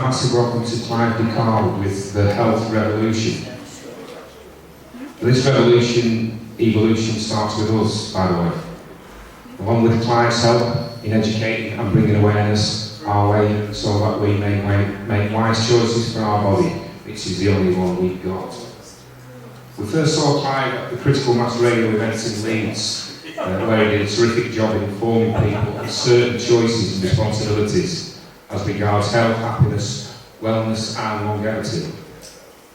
Massive welcome to Clive Picard with the Health Revolution. This evolution starts with us, by the way. Along with Clive's help in educating and bringing awareness our way so that we may make wise choices for our body, which is the only one we've got. We first saw Clive at the Critical Mass Radio events in Leeds, where he did a terrific job in informing people of certain choices and responsibilities as regards health, happiness, wellness and longevity.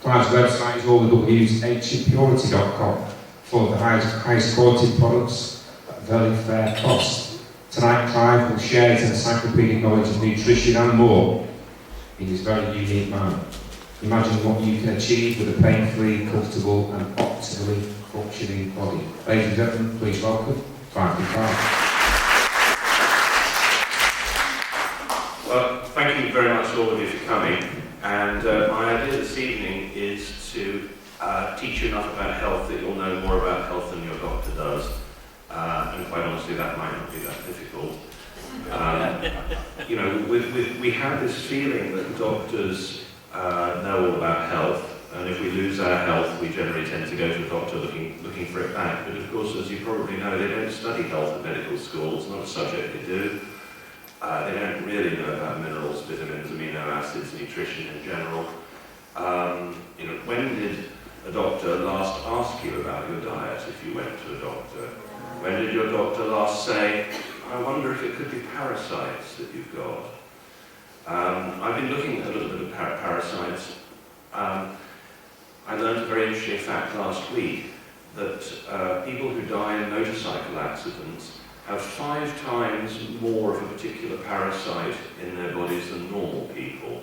Clive's website is allthewsancientpurity.com, full of the highest quality products at a very fair cost. Tonight Clive will share his encyclopedic knowledge of nutrition and more in his very unique manner. Imagine what you can achieve with a pain-free, comfortable and optimally functioning body. Ladies and gentlemen, please welcome Clive Picard. Well, thank you very much all of you for coming, and my idea this evening is to teach you enough about health that you'll know more about health than your doctor does, and quite honestly that might not be that difficult. You know, we have this feeling that doctors know all about health, and if we lose our health we generally tend to go to the doctor looking for it back, but of course, as you probably know, they don't study health at medical school. It's not a subject they do. They don't really know about minerals, vitamins, amino acids, nutrition in general. You know, when did a doctor last ask you about your diet if you went to a doctor? When did your doctor last say, I wonder if it could be parasites that you've got? I've been looking at a little bit of parasites. I learned a very interesting fact last week that people who die in motorcycle accidents have 5 times more of a particular parasite in their bodies than normal people.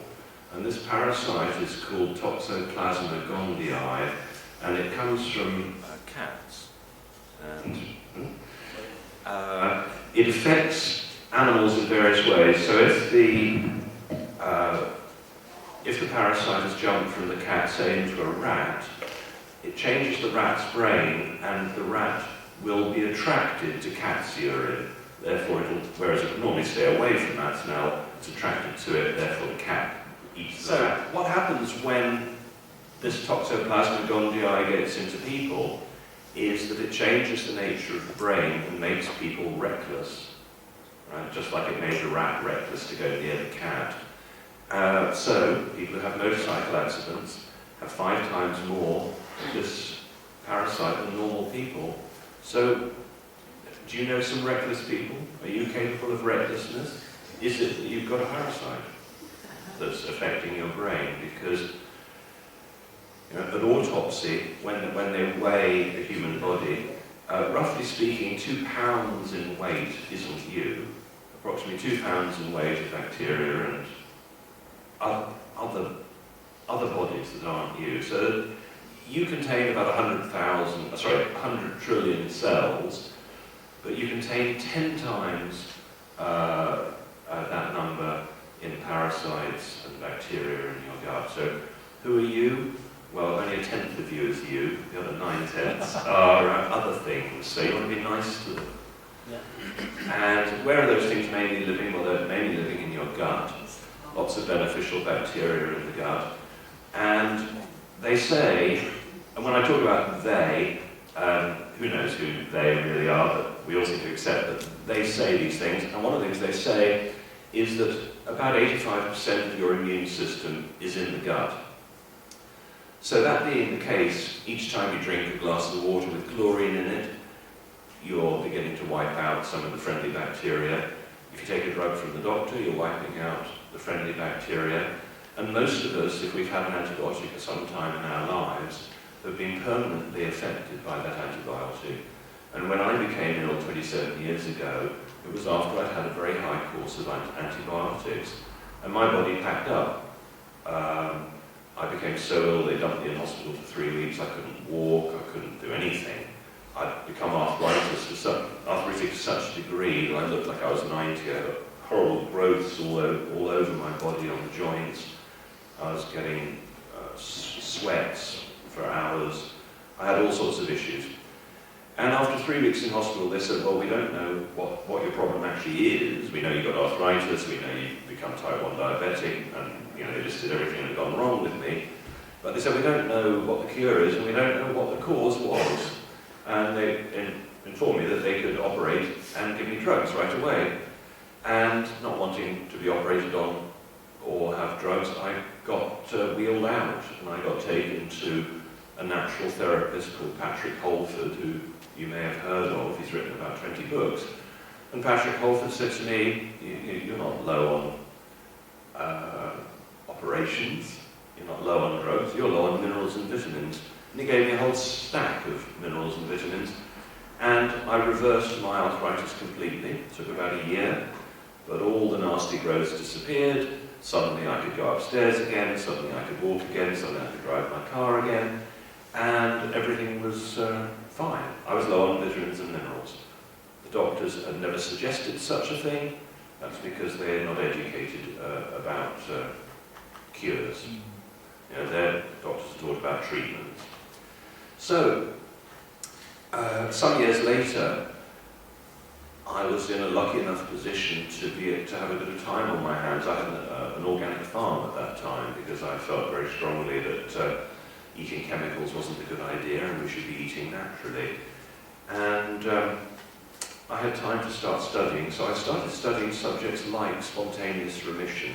And this parasite is called Toxoplasma gondii, and it comes from cats. And it affects animals in various ways. So if the parasite has jumped from the cat, say, into a rat, it changes the rat's brain, and the rat will be attracted to cat's urine. Therefore, whereas it would normally stay away from that, now it's attracted to it, therefore the cat eats the rat. So what happens when this Toxoplasma gondii gets into people is that it changes the nature of the brain and makes people reckless. Right? Just like it made the rat reckless to go near the cat. So people who have motorcycle accidents have 5 times more of this parasite than normal people. So, do you know some reckless people? Are you capable of recklessness? Is it that you've got a parasite that's affecting your brain? Because, you know, at autopsy, when they weigh a human body, roughly speaking, 2 pounds in weight isn't you. Approximately 2 pounds in weight of bacteria and other bodies that aren't you. So you contain about 100 trillion cells, but you contain 10 times that number in parasites and bacteria in your gut. So who are you? Well, only 1/10 of you is you. The other 9/10 are other things. So you want to be nice to them. Yeah. And where are those things mainly living? Well, they're mainly living in your gut. Lots of beneficial bacteria in the gut. And they say, and when I talk about they, who knows who they really are, but we all seem to accept that they say these things. And one of the things they say is that about 85% of your immune system is in the gut. So that being the case, each time you drink a glass of water with chlorine in it, you're beginning to wipe out some of the friendly bacteria. If you take a drug from the doctor, you're wiping out the friendly bacteria. And most of us, if we've had an antibiotic at some time in our lives, have been permanently affected by that antibiotic. And when I became ill 27 years ago, it was after I'd had a very high course of antibiotics. And my body packed up. I became so ill they dumped me in hospital for 3 weeks. I couldn't walk, I couldn't do anything. I'd become arthritic to such a degree that I looked like I was 90. I got horrible growths all over my body on the joints. I was getting sweats for hours. I had all sorts of issues. And after 3 weeks in hospital, they said, well, we don't know what your problem actually is. We know you've got arthritis, we know you've become type 1 diabetic, and they just did everything that had gone wrong with me. But they said, we don't know what the cure is, and we don't know what the cause was. And they informed me that they could operate and give me drugs right away. And not wanting to be operated on or have drugs, I got wheeled out, and I got taken to a natural therapist called Patrick Holford, who you may have heard of. He's written about 20 books. And Patrick Holford said to me, you're not low on operations, you're not low on drugs, you're low on minerals and vitamins. And he gave me a whole stack of minerals and vitamins, and I reversed my arthritis completely. It took about a year, but all the nasty growths disappeared. Suddenly I could go upstairs again, suddenly I could walk again, suddenly I could drive my car again, and everything was fine. I was low on vitamins and minerals. The doctors had never suggested such a thing. That's because they're not educated about cures. Their doctors are taught about treatments. So, some years later, I was in a lucky enough position to have a bit of time on my hands. I had an organic farm at that time because I felt very strongly that eating chemicals wasn't a good idea and we should be eating naturally. And I had time to start studying, so I started studying subjects like spontaneous remission.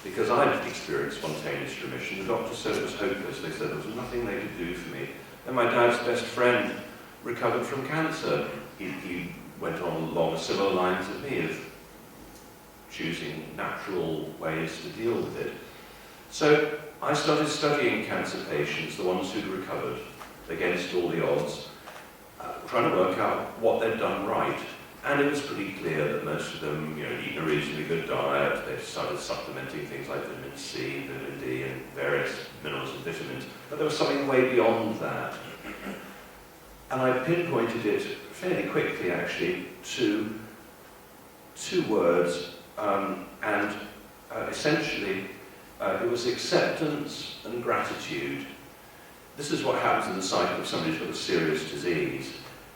Because I'd experienced spontaneous remission, the doctor said it was hopeless. They said there was nothing they could do for me. And my dad's best friend recovered from cancer. He went on along similar lines as me of choosing natural ways to deal with it. So I started studying cancer patients, the ones who'd recovered, against all the odds, trying to work out what they'd done right. And it was pretty clear that most of them, eat a reasonably good diet. They started supplementing things like vitamin C, vitamin D, and various minerals and vitamins. But there was something way beyond that. And I pinpointed it fairly quickly, actually, to 2 words, and essentially, it was acceptance and gratitude. This is what happens in the cycle of somebody who's got a serious disease.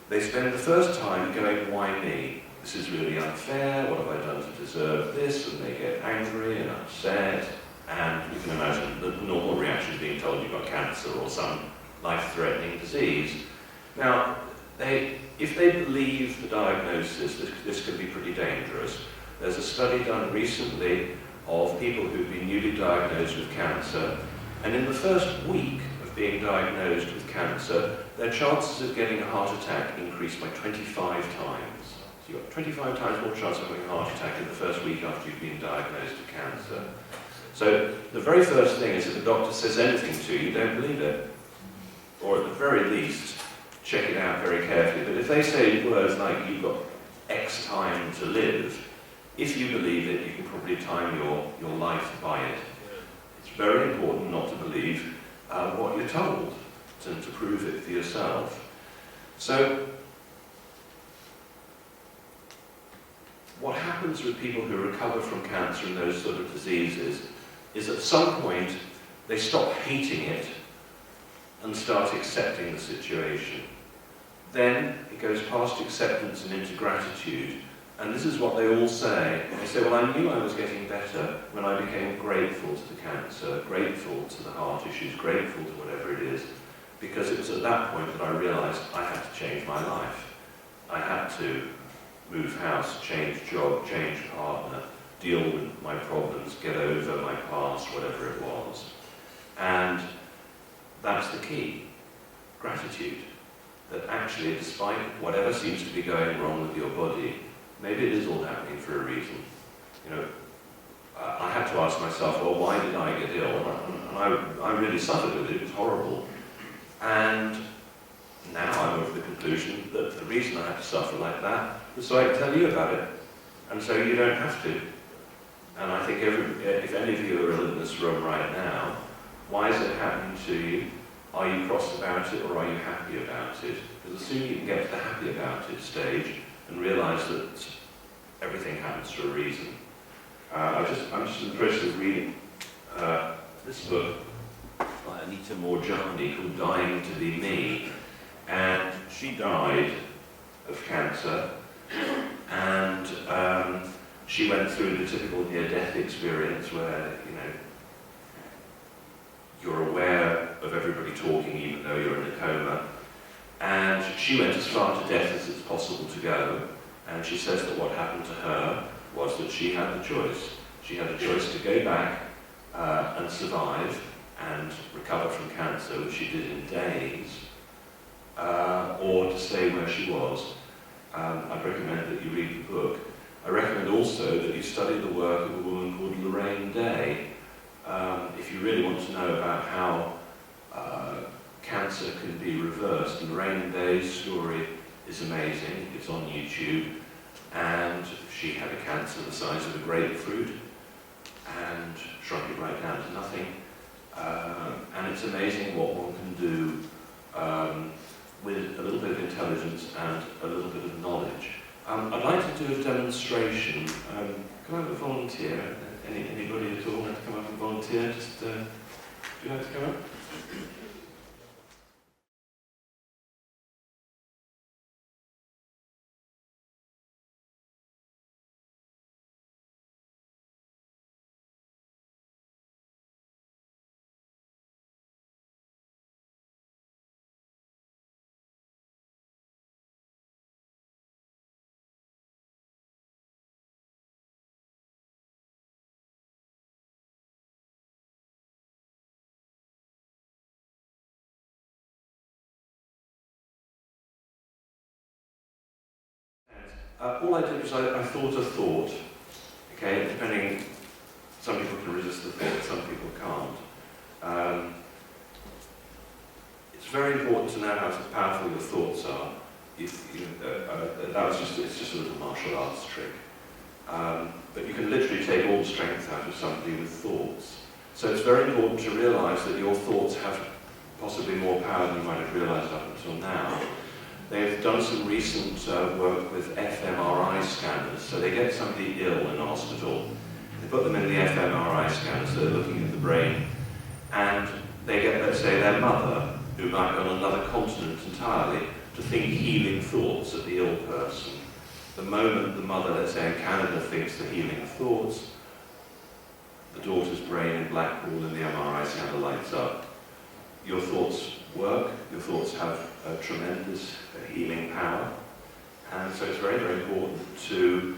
They spend the first time going, why me? This is really unfair, what have I done to deserve this? And they get angry and upset, and you can imagine the normal reaction being told you've got cancer or some life-threatening disease. Now, if they believe the diagnosis, this can be pretty dangerous. There's a study done recently of people who've been newly diagnosed with cancer, and in the first week of being diagnosed with cancer, their chances of getting a heart attack increased by 25 times. So you've got 25 times more chance of having a heart attack in the first week after you've been diagnosed with cancer. So the very first thing is if the doctor says anything to you, don't believe it. Or at the very least, check it out very carefully. But if they say words like, you've got X time to live, if you believe it, you can probably time your life by it. It's very important not to believe what you're told, and to prove it for yourself. So, what happens with people who recover from cancer and those sort of diseases is at some point they stop hating it and start accepting the situation. Then it goes past acceptance and into gratitude. And this is what they all say. They say, well, I knew I was getting better when I became grateful to the cancer, grateful to the heart issues, grateful to whatever it is. Because it was at that point that I realized I had to change my life. I had to move house, change job, change partner, deal with my problems, get over my past, whatever it was. And that's the key. Gratitude. That actually, despite whatever seems to be going wrong with your body, maybe it is all happening for a reason. I had to ask myself, well, why did I get ill? And I really suffered with it. It was horrible. And now I'm of the conclusion that the reason I had to suffer like that was so I could tell you about it. And so you don't have to. And I think if any of you are ill in this room right now, why is it happening? to you, are you cross about it or are you happy about it? Because the sooner you can get to the happy about it stage and realise that everything happens for a reason. I'm just in the process of reading this book by Anita Moorjani called Dying to Be Me, and she died of cancer, and she went through the typical near-death experience where, you know, you're aware of everybody talking even though you're in a coma, and she went as far to death as it's possible to go, and she says that what happened to her was that she had the choice. She had a choice to go back and survive and recover from cancer, which she did in days, or to stay where she was. I'd recommend that you read the book. I recommend also that you study the work of a woman called Lorraine Day. If you really want to know about how cancer can be reversed, Lorraine Day's story is amazing. It's on YouTube, and she had a cancer the size of a grapefruit and shrunk it right down to nothing. And it's amazing what one can do with a little bit of intelligence and a little bit of knowledge. I'd like to do a demonstration. Can I have a volunteer? Anybody at all like to come up and volunteer? Just, do you like to come up? All I did was I thought a thought, okay, depending, some people can resist the thought, some people can't. It's very important to know how powerful your thoughts are. It's just a little martial arts trick. But you can literally take all the strength out of somebody with thoughts. So it's very important to realise that your thoughts have possibly more power than you might have realised up until now. They've done some recent work with fMRI scanners. So they get somebody ill in a hospital, they put them in the fMRI scanner, so they're looking at the brain, and they get, let's say, their mother, who might be on another continent entirely, to think healing thoughts of the ill person. The moment the mother, let's say in Canada, thinks the healing thoughts, the daughter's brain in Blackpool in the MRI scanner lights up. Your thoughts work, your thoughts have a tremendous healing power, and so it's very, very important to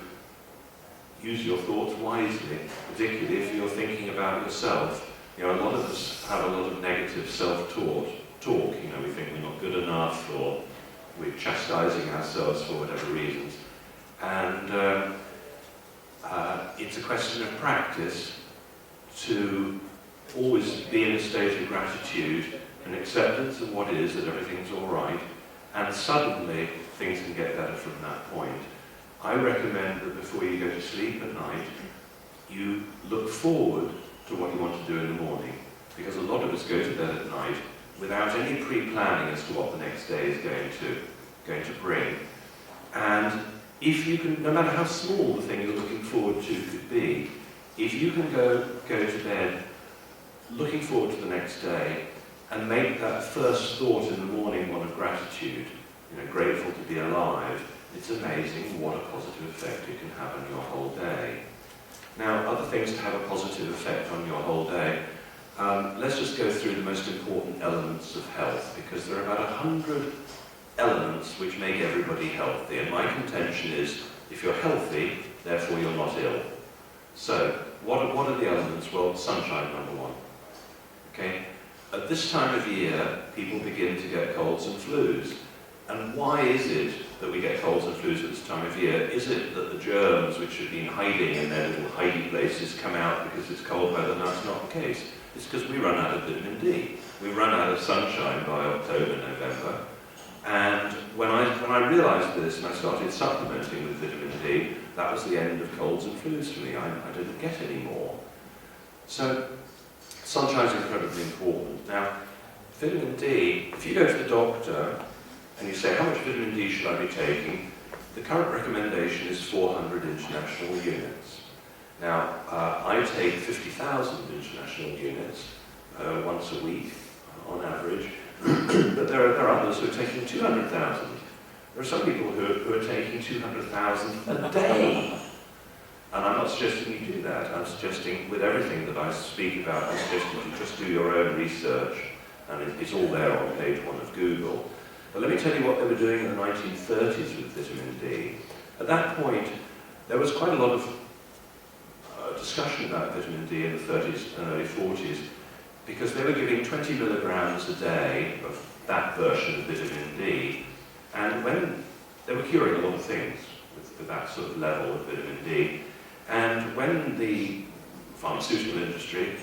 use your thoughts wisely, particularly if you're thinking about yourself. You know, a lot of us have a lot of negative self-talk. You know, we think we're not good enough, or we're chastising ourselves for whatever reasons. And it's a question of practice to always be in a state of gratitude and acceptance of what is, that everything's all right, and suddenly things can get better from that point. I recommend that before you go to sleep at night, you look forward to what you want to do in the morning, because a lot of us go to bed at night without any pre-planning as to what the next day is going to bring. And if you can, no matter how small the thing you're looking forward to could be, if you can go to bed looking forward to the next day and make that first thought in the morning one of gratitude, you know, grateful to be alive, it's amazing what a positive effect it can have on your whole day. Now, other things to have a positive effect on your whole day, let's just go through the most important elements of health, because there are about 100 elements which make everybody healthy, and my contention is, if you're healthy, therefore you're not ill. So, what are the elements? Well, sunshine, number one. Okay? At this time of year, people begin to get colds and flus. And why is it that we get colds and flus at this time of year? Is it that the germs which have been hiding in their little hidey places come out because it's cold weather? No, it's not the case. It's because we run out of vitamin D. We run out of sunshine by October, November. And when I realised this and I started supplementing with vitamin D, that was the end of colds and flus for me. I didn't get any more. So, sunshine is incredibly important. Now, vitamin D, if you go to the doctor and you say, how much vitamin D should I be taking? The current recommendation is 400 international units. Now, I take 50,000 international units once a week on average, but there are others who are taking 200,000. There are some people who are taking 200,000 a day. And I'm not suggesting you do that. I'm suggesting with everything that I speak about, I'm suggesting you just do your own research. And it's all there on page 1 of Google. But let me tell you what they were doing in the 1930s with vitamin D. At that point, there was quite a lot of discussion about vitamin D in the 30s and early 40s, because they were giving 20 milligrams a day of that version of vitamin D. And when they were curing a lot of things with that sort of level of vitamin D, and when the pharmaceutical industry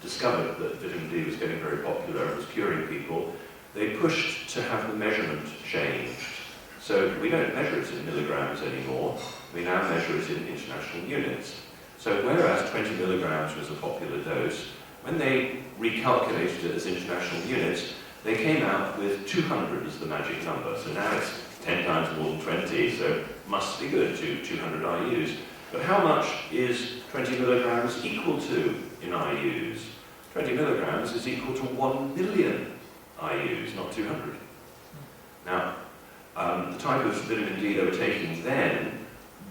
discovered that vitamin D was getting very popular and was curing people, they pushed to have the measurement changed. So we don't measure it in milligrams anymore, we now measure it in international units. So whereas 20 milligrams was a popular dose, when they recalculated it as international units, they came out with 200 as the magic number. So now it's 10 times more than 20, so must be good to 200 IUs. But how much is 20 milligrams equal to in IUs? 20 milligrams is equal to 1 million IUs, not 200. Now, the type of vitamin D they were taking then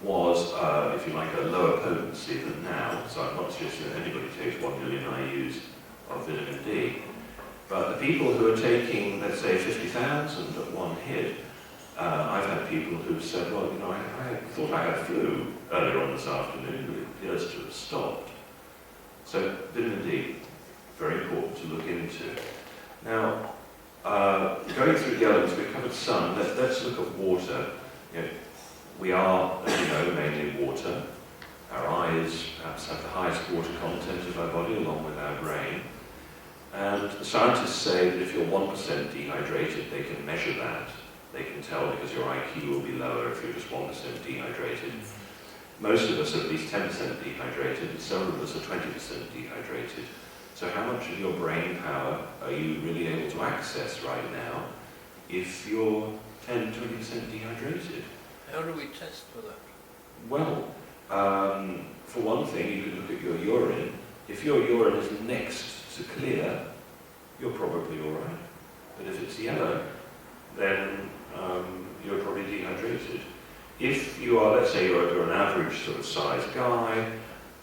was, if you like, a lower potency than now. So I'm not suggesting that anybody takes 1 million IUs of vitamin D. But the people who are taking, let's say, 50,000 at one hit, I've had people who've said, well, you know, I thought I had flu earlier on this afternoon, but it appears to have stopped. So vitamin D, very important to look into. Now, going through the elements, we've covered some. Let's look at water. You know, we are, as you know, mainly water. Our eyes perhaps have the highest water content of our body, along with our brain. And the scientists say that if you're 1% dehydrated, they can measure that. They can tell because your IQ will be lower if you're just 1% dehydrated. Most of us are at least 10% dehydrated, and some of us are 20% dehydrated. So how much of your brain power are you really able to access right now if you're 10, 20% dehydrated? How do we test for that? Well, for one thing, you can look at your urine. If your urine is next to clear, you're probably all right. But if it's yellow, then you're probably dehydrated. If you are, let's say you're an average sort of size guy,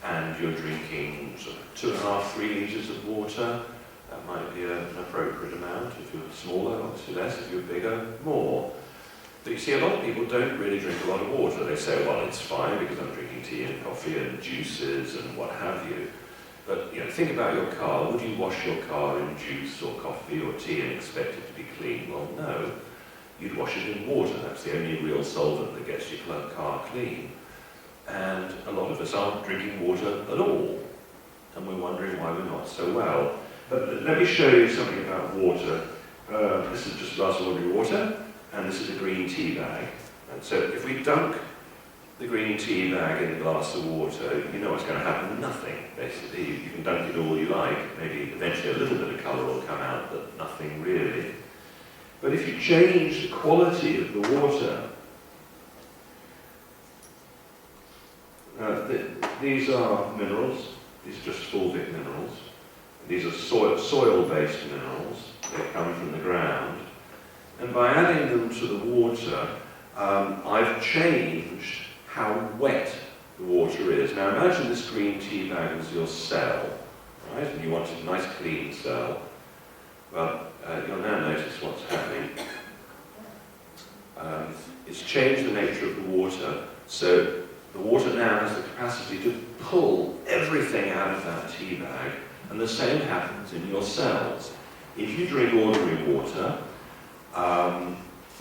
and you're drinking sort of 2.5, 3 litres of water, that might be an appropriate amount. If you're smaller, obviously less. If you're bigger, more. But you see, a lot of people don't really drink a lot of water. They say, well, it's fine because I'm drinking tea and coffee and juices and what have you. But, you know, think about your car. Would you wash your car in juice or coffee or tea and expect it to be clean? Well, no. You'd wash it in water. That's the only real solvent that gets your car clean. And a lot of us aren't drinking water at all. And we're wondering why we're not so well. But let me show you something about water. This is just a glass of ordinary water, and this is a green tea bag. And so if we dunk the green tea bag in a glass of water, you know what's going to happen? Nothing, basically. You can dunk it all you like. Maybe eventually a little bit of colour will come out, but nothing really. But if you change the quality of the water, these are minerals. These are just fulvic minerals. These are soil-based minerals. They come from the ground. And by adding them to the water, I've changed how wet the water is. Now imagine this green tea bag as your cell, right? And you want a nice clean cell. Well, you'll now notice what's happening. It's changed the nature of the water, so the water now has the capacity to pull everything out of that tea bag, and the same happens in your cells. If you drink ordinary water,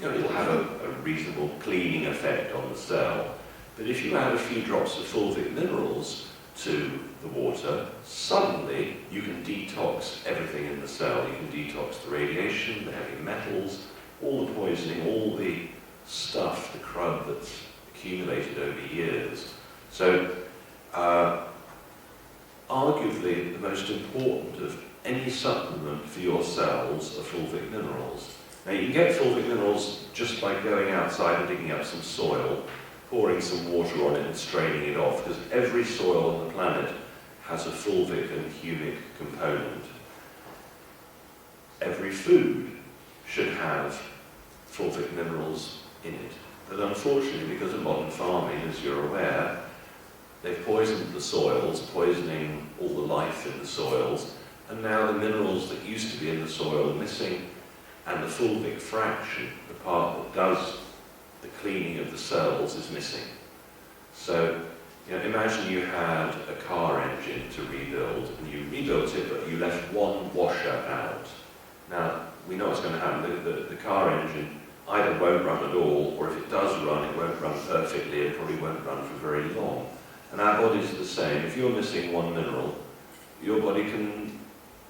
it'll have a reasonable cleaning effect on the cell. But if you add a few drops of fulvic minerals to the water, suddenly you can detox everything in the cell. You can detox the radiation, the heavy metals, all the poisoning, all the stuff, the crud that's accumulated over years. So, arguably the most important of any supplement for your cells are fulvic minerals. Now you can get fulvic minerals just by going outside and digging up some soil, pouring some water on it and straining it off, because every soil on the planet has a fulvic and humic component. Every food should have fulvic minerals in it. But unfortunately, because of modern farming, as you're aware, they've poisoned the soils, poisoning all the life in the soils, and now the minerals that used to be in the soil are missing, and the fulvic fraction, the part that does the cleaning of the cells, is missing. So, imagine you had a car engine to rebuild, and you rebuilt it, but you left one washer out. Now, we know what's going to happen. The car engine either won't run at all, or if it does run, it won't run perfectly and probably won't run for very long. And our bodies are the same. If you're missing one mineral, your body can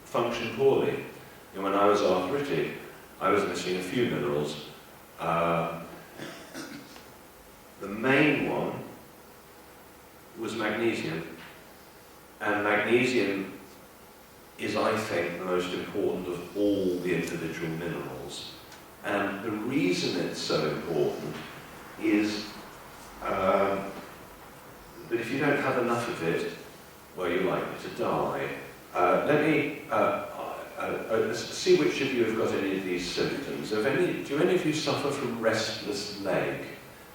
function poorly. When I was arthritic, I was missing a few minerals. The main one was magnesium. And magnesium is, I think, the most important of all the individual minerals. And the reason it's so important is that if you don't have enough of it, well, you're likely to die. Let me see which of you have got any of these symptoms. Do any of you suffer from restless leg?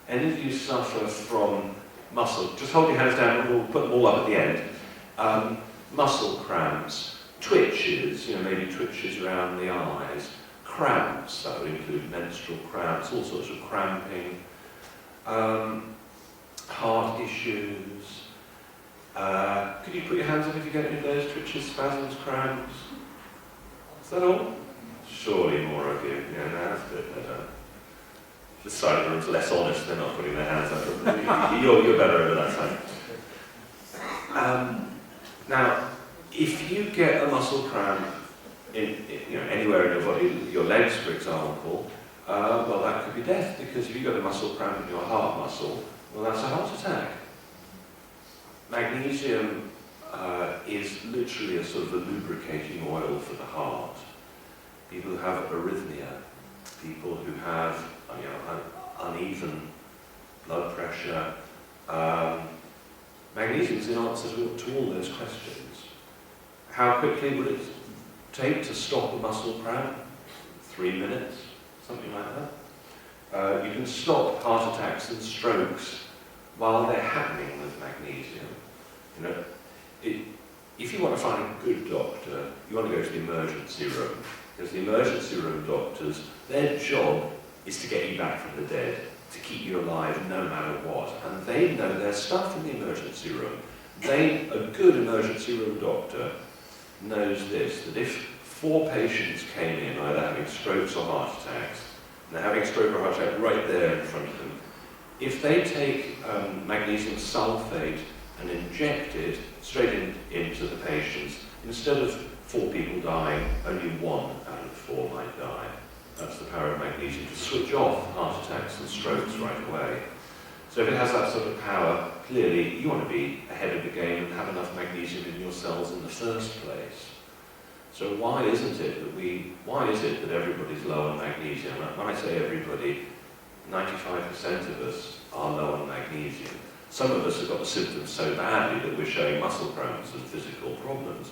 Any of you suffer from muscle? Just hold your hands down and we'll put them all up at the end. Muscle cramps, twitches, maybe twitches around the eyes, cramps, that would include menstrual cramps, all sorts of cramping, heart issues. Could you put your hands up if you get any of those twitches, spasms, cramps? Is that all? Surely more of you. Yeah, no, that's good. The side of the room's less honest, they're not putting their hands up. You're better over that side. Now, if you get a muscle cramp anywhere in your body, your legs, for example, well, that could be death, because if you've got a muscle cramp in your heart muscle, well, that's a heart attack. Magnesium is literally a sort of a lubricating oil for the heart. People who have arrhythmia, people who have uneven blood pressure. Magnesium is the answer to all those questions. How quickly would it take to stop a muscle cramp? 3 minutes, something like that. You can stop heart attacks and strokes while they're happening with magnesium. If you want to find a good doctor, you want to go to the emergency room, because the emergency room doctors, their job is to get you back from the dead, to keep you alive no matter what, and they know their stuff in the emergency room. A good emergency room doctor knows this, that if 4 patients came in either having strokes or heart attacks, and they're having a stroke or heart attack right there in front of them, if they take magnesium sulfate and inject it straight into the patients, instead of 4 people dying, only 1 out of 4 might die. That's the power of magnesium, to switch off heart attacks and strokes right away. So if it has that sort of power, clearly you want to be ahead of the game and have enough magnesium in your cells in the first place. So why is it that everybody's low on magnesium? When I say everybody, 95% of us are low on magnesium. Some of us have got the symptoms so badly that we're showing muscle cramps and physical problems.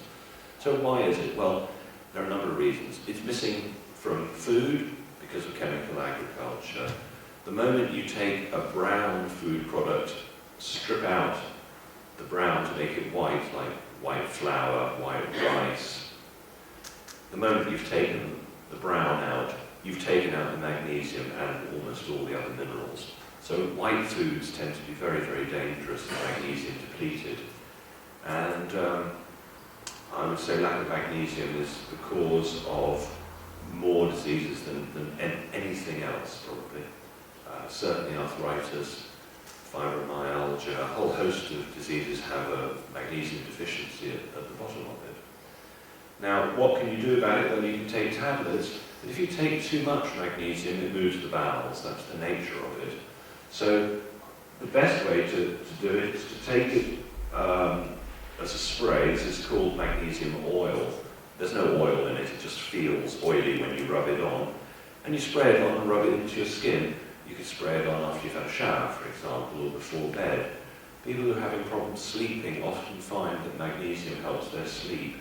So why is it? Well, there are a number of reasons. It's missing from food because of chemical agriculture. The moment you take a brown food product, strip out the brown to make it white, like white flour, white rice, the moment you've taken the brown out, you've taken out the magnesium and almost all the other minerals. So white foods tend to be very, very dangerous and magnesium depleted. And I would say lack of magnesium is the cause of more diseases than anything else, probably. Certainly arthritis, fibromyalgia, a whole host of diseases have a magnesium deficiency at the bottom of it. Now, what can you do about it? Well, you can take tablets, but if you take too much magnesium, it moves the bowels. That's the nature of it. So the best way to do it is to take it as a spray. This is called magnesium oil. There's no oil in it, it just feels oily when you rub it on. And you spray it on and rub it into your skin. You could spray it on after you've had a shower, for example, or before bed. People who are having problems sleeping often find that magnesium helps their sleep.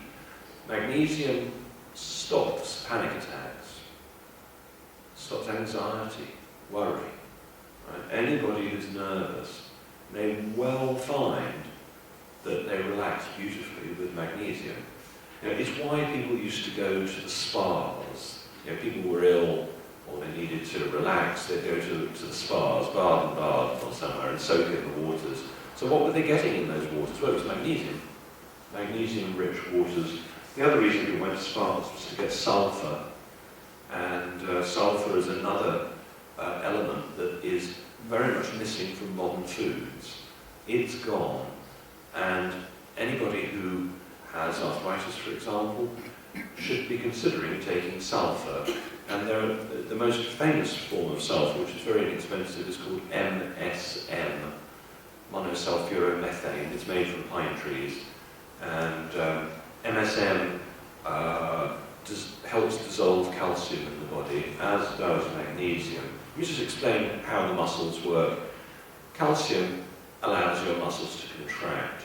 Magnesium stops panic attacks, stops anxiety, worry. Right? Anybody who's nervous may well find that they relax beautifully with magnesium. You know, it's why people used to go to the spas. You know, people were ill or they needed to relax, they'd go to the spas, Baden or somewhere, and soak in the waters. So what were they getting in those waters? Well, it was magnesium. Magnesium-rich waters. The other reason we went to spas was to get sulfur. And sulfur is another element that is very much missing from modern foods. It's gone. And anybody who has arthritis, for example, should be considering taking sulfur. And the most famous form of sulfur, which is very inexpensive, is called MSM, monosulfuromethane. It's made from pine trees. And MSM helps dissolve calcium in the body, as does magnesium. Let me just explain how the muscles work. Calcium allows your muscles to contract.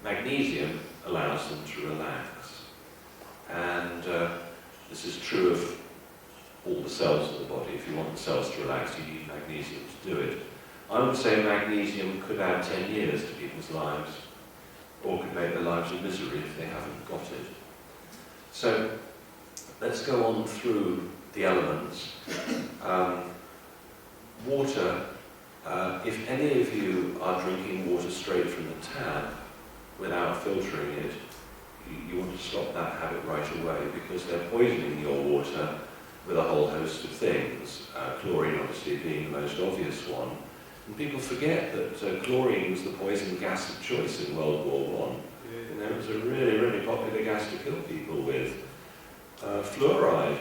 Magnesium allows them to relax. And this is true of all the cells of the body. If you want the cells to relax, you need magnesium to do it. I would say magnesium could add 10 years to people's lives, or could make their lives a misery if they haven't got it. So let's go on through the elements. Water, if any of you are drinking water straight from the tap without filtering it, you want to stop that habit right away, because they're poisoning your water with a whole host of things, chlorine obviously being the most obvious one. And people forget that chlorine was the poison gas of choice in World War I. You know, it was a really, really popular gas to kill people with. Fluoride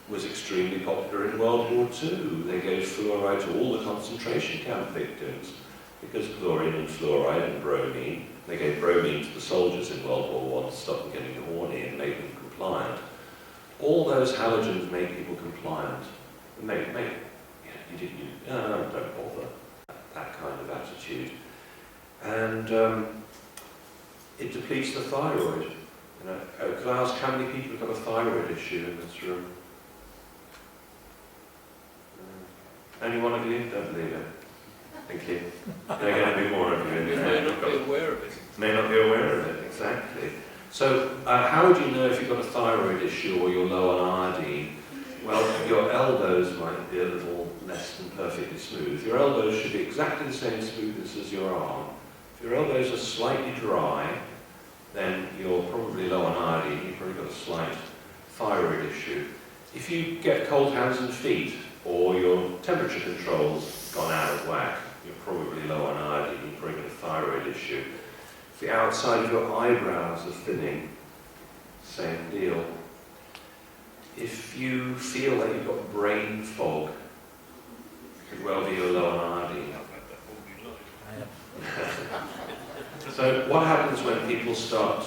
was extremely popular in World War II. They gave fluoride to all the concentration camp victims, because chlorine and fluoride and bromine, they gave bromine to the soldiers in World War I to stop them getting horny and make them compliant. All those halogens make people compliant. Don't bother. That kind of attitude. And it depletes the thyroid. You know, could I ask how many people have got a thyroid issue in this room? Any one of you? Don't believe it. Thank you. There are going to be more of you in You this may room. not be aware of it. May not be aware of it, exactly. So, how would you know if you've got a thyroid issue or you're low on iodine? Well, your elbows might be a little less than perfectly smooth. Your elbows should be exactly the same smoothness as your arm. If your elbows are slightly dry, then you're probably low on iodine, you've probably got a slight thyroid issue. If you get cold hands and feet, or your temperature control's gone out of whack, you're probably low on iodine, you've probably got a thyroid issue. If the outside of your eyebrows are thinning, same deal. If you feel that you've got brain fog, it could well be you're low on iodine. So what happens when people start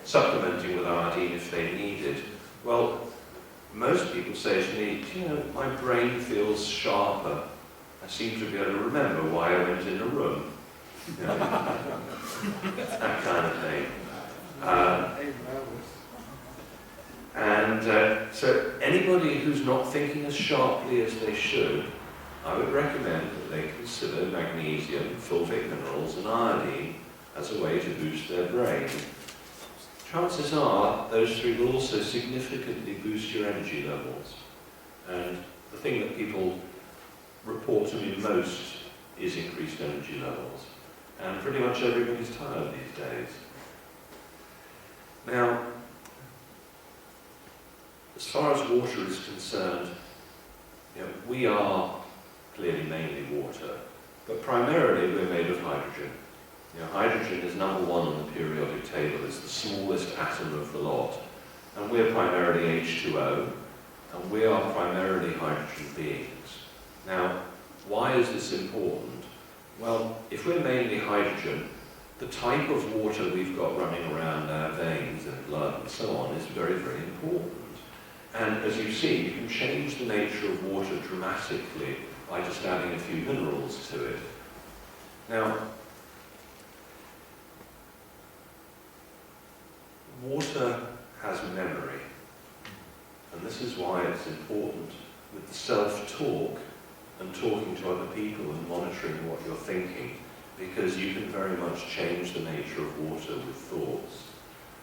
supplementing with iodine if they need it? Well, most people say to me, you know, my brain feels sharper. I seem to be able to remember why I went in the room. You know, that kind of thing. So anybody who's not thinking as sharply as they should, I would recommend that they consider magnesium, fulvic minerals and iodine as a way to boost their brain. Chances are those three will also significantly boost your energy levels. And the thing that people report to me most is increased energy levels. And pretty much everybody's tired these days. Now, as far as water is concerned, you know, we are clearly mainly water, but primarily we're made of hydrogen. You know, hydrogen is number one on the periodic table. It's the smallest atom of the lot. And we're primarily H2O, and we are primarily hydrogen beings. Now, why is this important? Well, if we're mainly hydrogen, the type of water we've got running around our veins and blood and so on is very, very important. And as you've seen, you can change the nature of water dramatically by just adding a few minerals to it. Now, water has memory, and this is why it's important with the self-talk and talking to other people and monitoring what you're thinking, because you can very much change the nature of water with thoughts.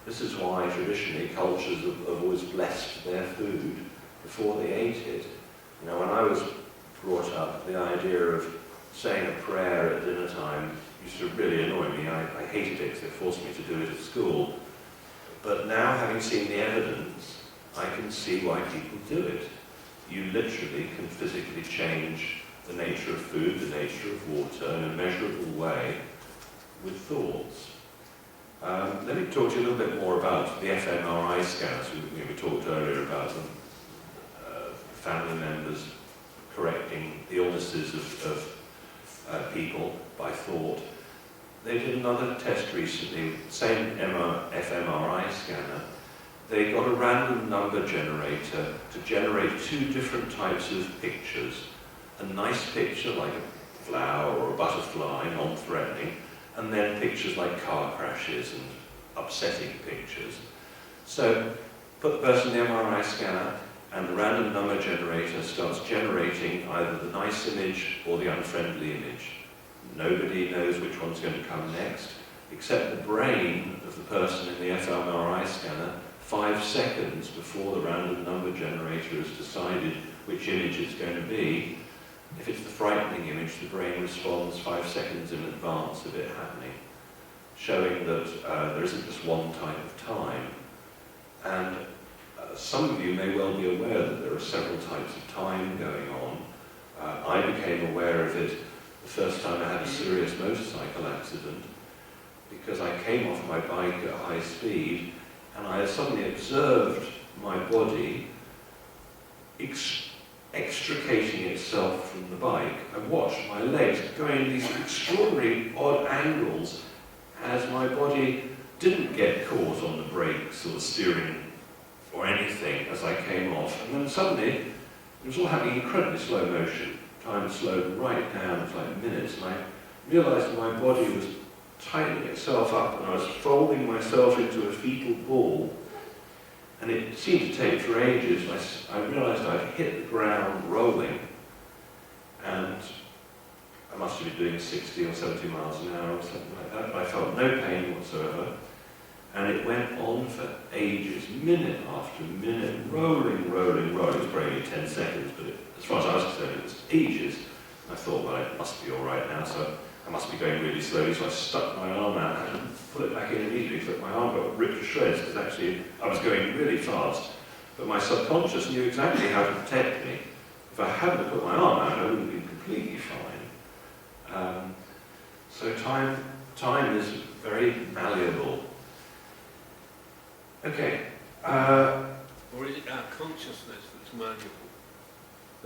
This is why traditionally cultures have always blessed their food before they ate it. You know, when I was brought up, the idea of saying a prayer at dinner time used to really annoy me. I hated it because it forced me to do it at school. But now, having seen the evidence, I can see why people do it. You literally can physically change the nature of food, the nature of water in a measurable way with thoughts. Let me talk to you a little bit more about the fMRI scans. We talked earlier about them. Family members correcting the illnesses of people by thought. They did another test recently, same fMRI scanner. They got a random number generator to generate two different types of pictures. A nice picture like a flower or a butterfly, non-threatening, and then pictures like car crashes and upsetting pictures. So put the person in the MRI scanner and the random number generator starts generating either the nice image or the unfriendly image. Nobody knows which one's going to come next, except the brain of the person in the fMRI scanner 5 seconds before the random number generator has decided which image it's going to be. If it's the frightening image, the brain responds 5 seconds in advance of it happening, showing that there isn't just one type of time. And some of you may well be aware that there are several types of time going on. I became aware of it the first time I had a serious motorcycle accident, because I came off my bike at high speed and I suddenly observed my body extricating itself from the bike. I watched my legs going in these extraordinary odd angles as my body didn't get caught on the brakes or the steering or anything as I came off. And then suddenly, it was all happening in incredibly slow motion. Time slowed right down to like minutes, and I realized my body was tightening itself up and I was folding myself into a fetal ball. And it seemed to take for ages. I realized I'd hit the ground rolling, and I must have been doing 60 or 70 miles an hour or something like that, but I felt no pain whatsoever. And it went on for ages, minute after minute, rolling, rolling, rolling. It was probably 10 seconds, but as far as I was concerned, it was ages. I thought, well, it must be all right now, so I must be going really slowly, so I stuck my arm out and put it back in immediately, so that my arm got ripped to shreds, because actually I was going really fast. But my subconscious knew exactly how to protect me. If I hadn't put my arm out, I would have been completely fine. So time is very malleable. Okay. Or is it our consciousness that's malleable?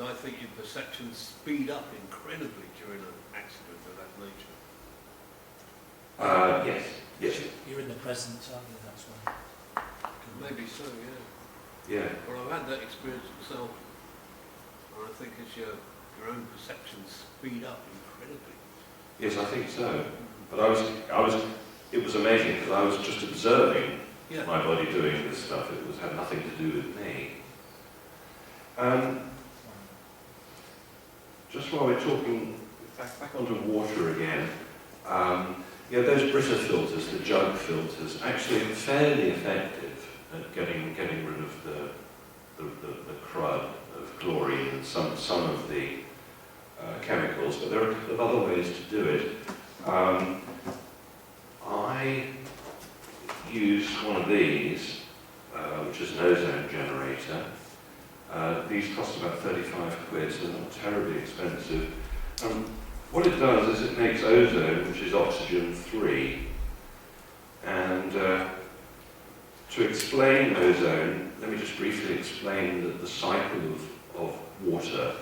I think your perceptions speed up incredibly during an accident of that nature. Yes. You're in the present, aren't you? That's why. Maybe so, yeah. Yeah. Well, I've had that experience myself. And I think as your own perceptions speed up incredibly. Yes, I think so. But it was amazing because I was just observing my body doing this stuff. It had nothing to do with me. Just while we're talking, back onto water again, those Brita filters, the jug filters, actually are fairly effective at getting rid of the crud of chlorine and some of the chemicals, but there are a couple of other ways to do it. I use one of these, which is an ozone generator. These cost about 35 quid, so they're not terribly expensive. What it does is it makes ozone, which is oxygen-free. And to explain ozone, let me just briefly explain the cycle of water.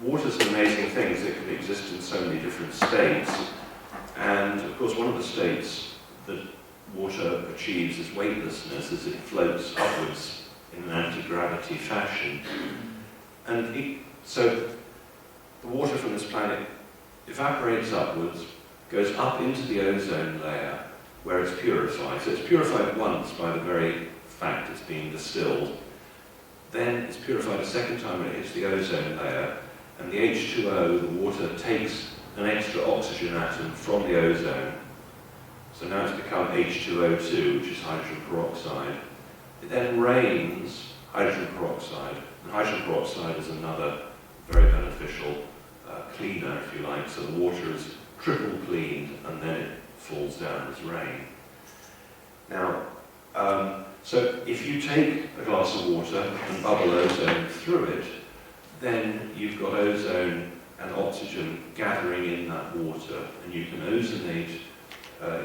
Water's an amazing thing, because it can exist in so many different states. And of course, one of the states that water achieves is weightlessness as it floats upwards in an anti-gravity fashion. And so the water from this planet evaporates upwards, goes up into the ozone layer where it's purified. So it's purified once by the very fact it's being distilled. Then it's purified a second time when it hits the ozone layer, and the H2O, the water, takes an extra oxygen atom from the ozone. So now it's become H2O2, which is hydrogen peroxide. It then rains hydrogen peroxide, and hydrogen peroxide is another very beneficial cleaner, if you like, so the water is triple cleaned and then it falls down as rain. Now, so if you take a glass of water and bubble ozone through it, then you've got ozone and oxygen gathering in that water, and you can ozonate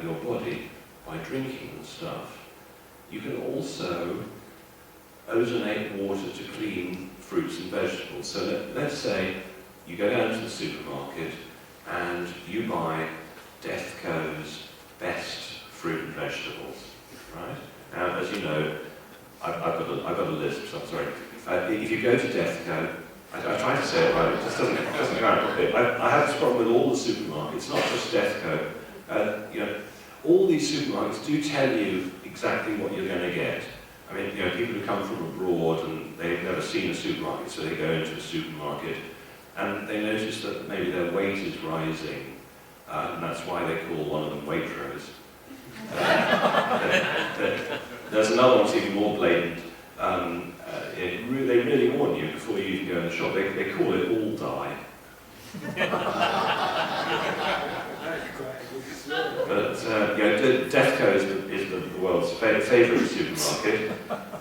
your body by drinking the stuff. You can also ozonate water to clean fruits and vegetables. So let's say you go down to the supermarket and you buy Defco's best fruit and vegetables, right? Now, as you know, I've got a list, so I'm sorry. If you go to Defco, I try to say it right, it just doesn't go out properly. I have this problem with all the supermarkets, not just Defco. You know, all these supermarkets do tell you exactly what you're going to get. I mean, you know, people who come from abroad and they've never seen a supermarket, so they go into a supermarket and they notice that maybe their weight is rising, and that's why they call one of them Waitrose. There's another one that's even more blatant. They really warn you before you even go in the shop. They call it All Die. But you know, Defco is the world's favourite supermarket.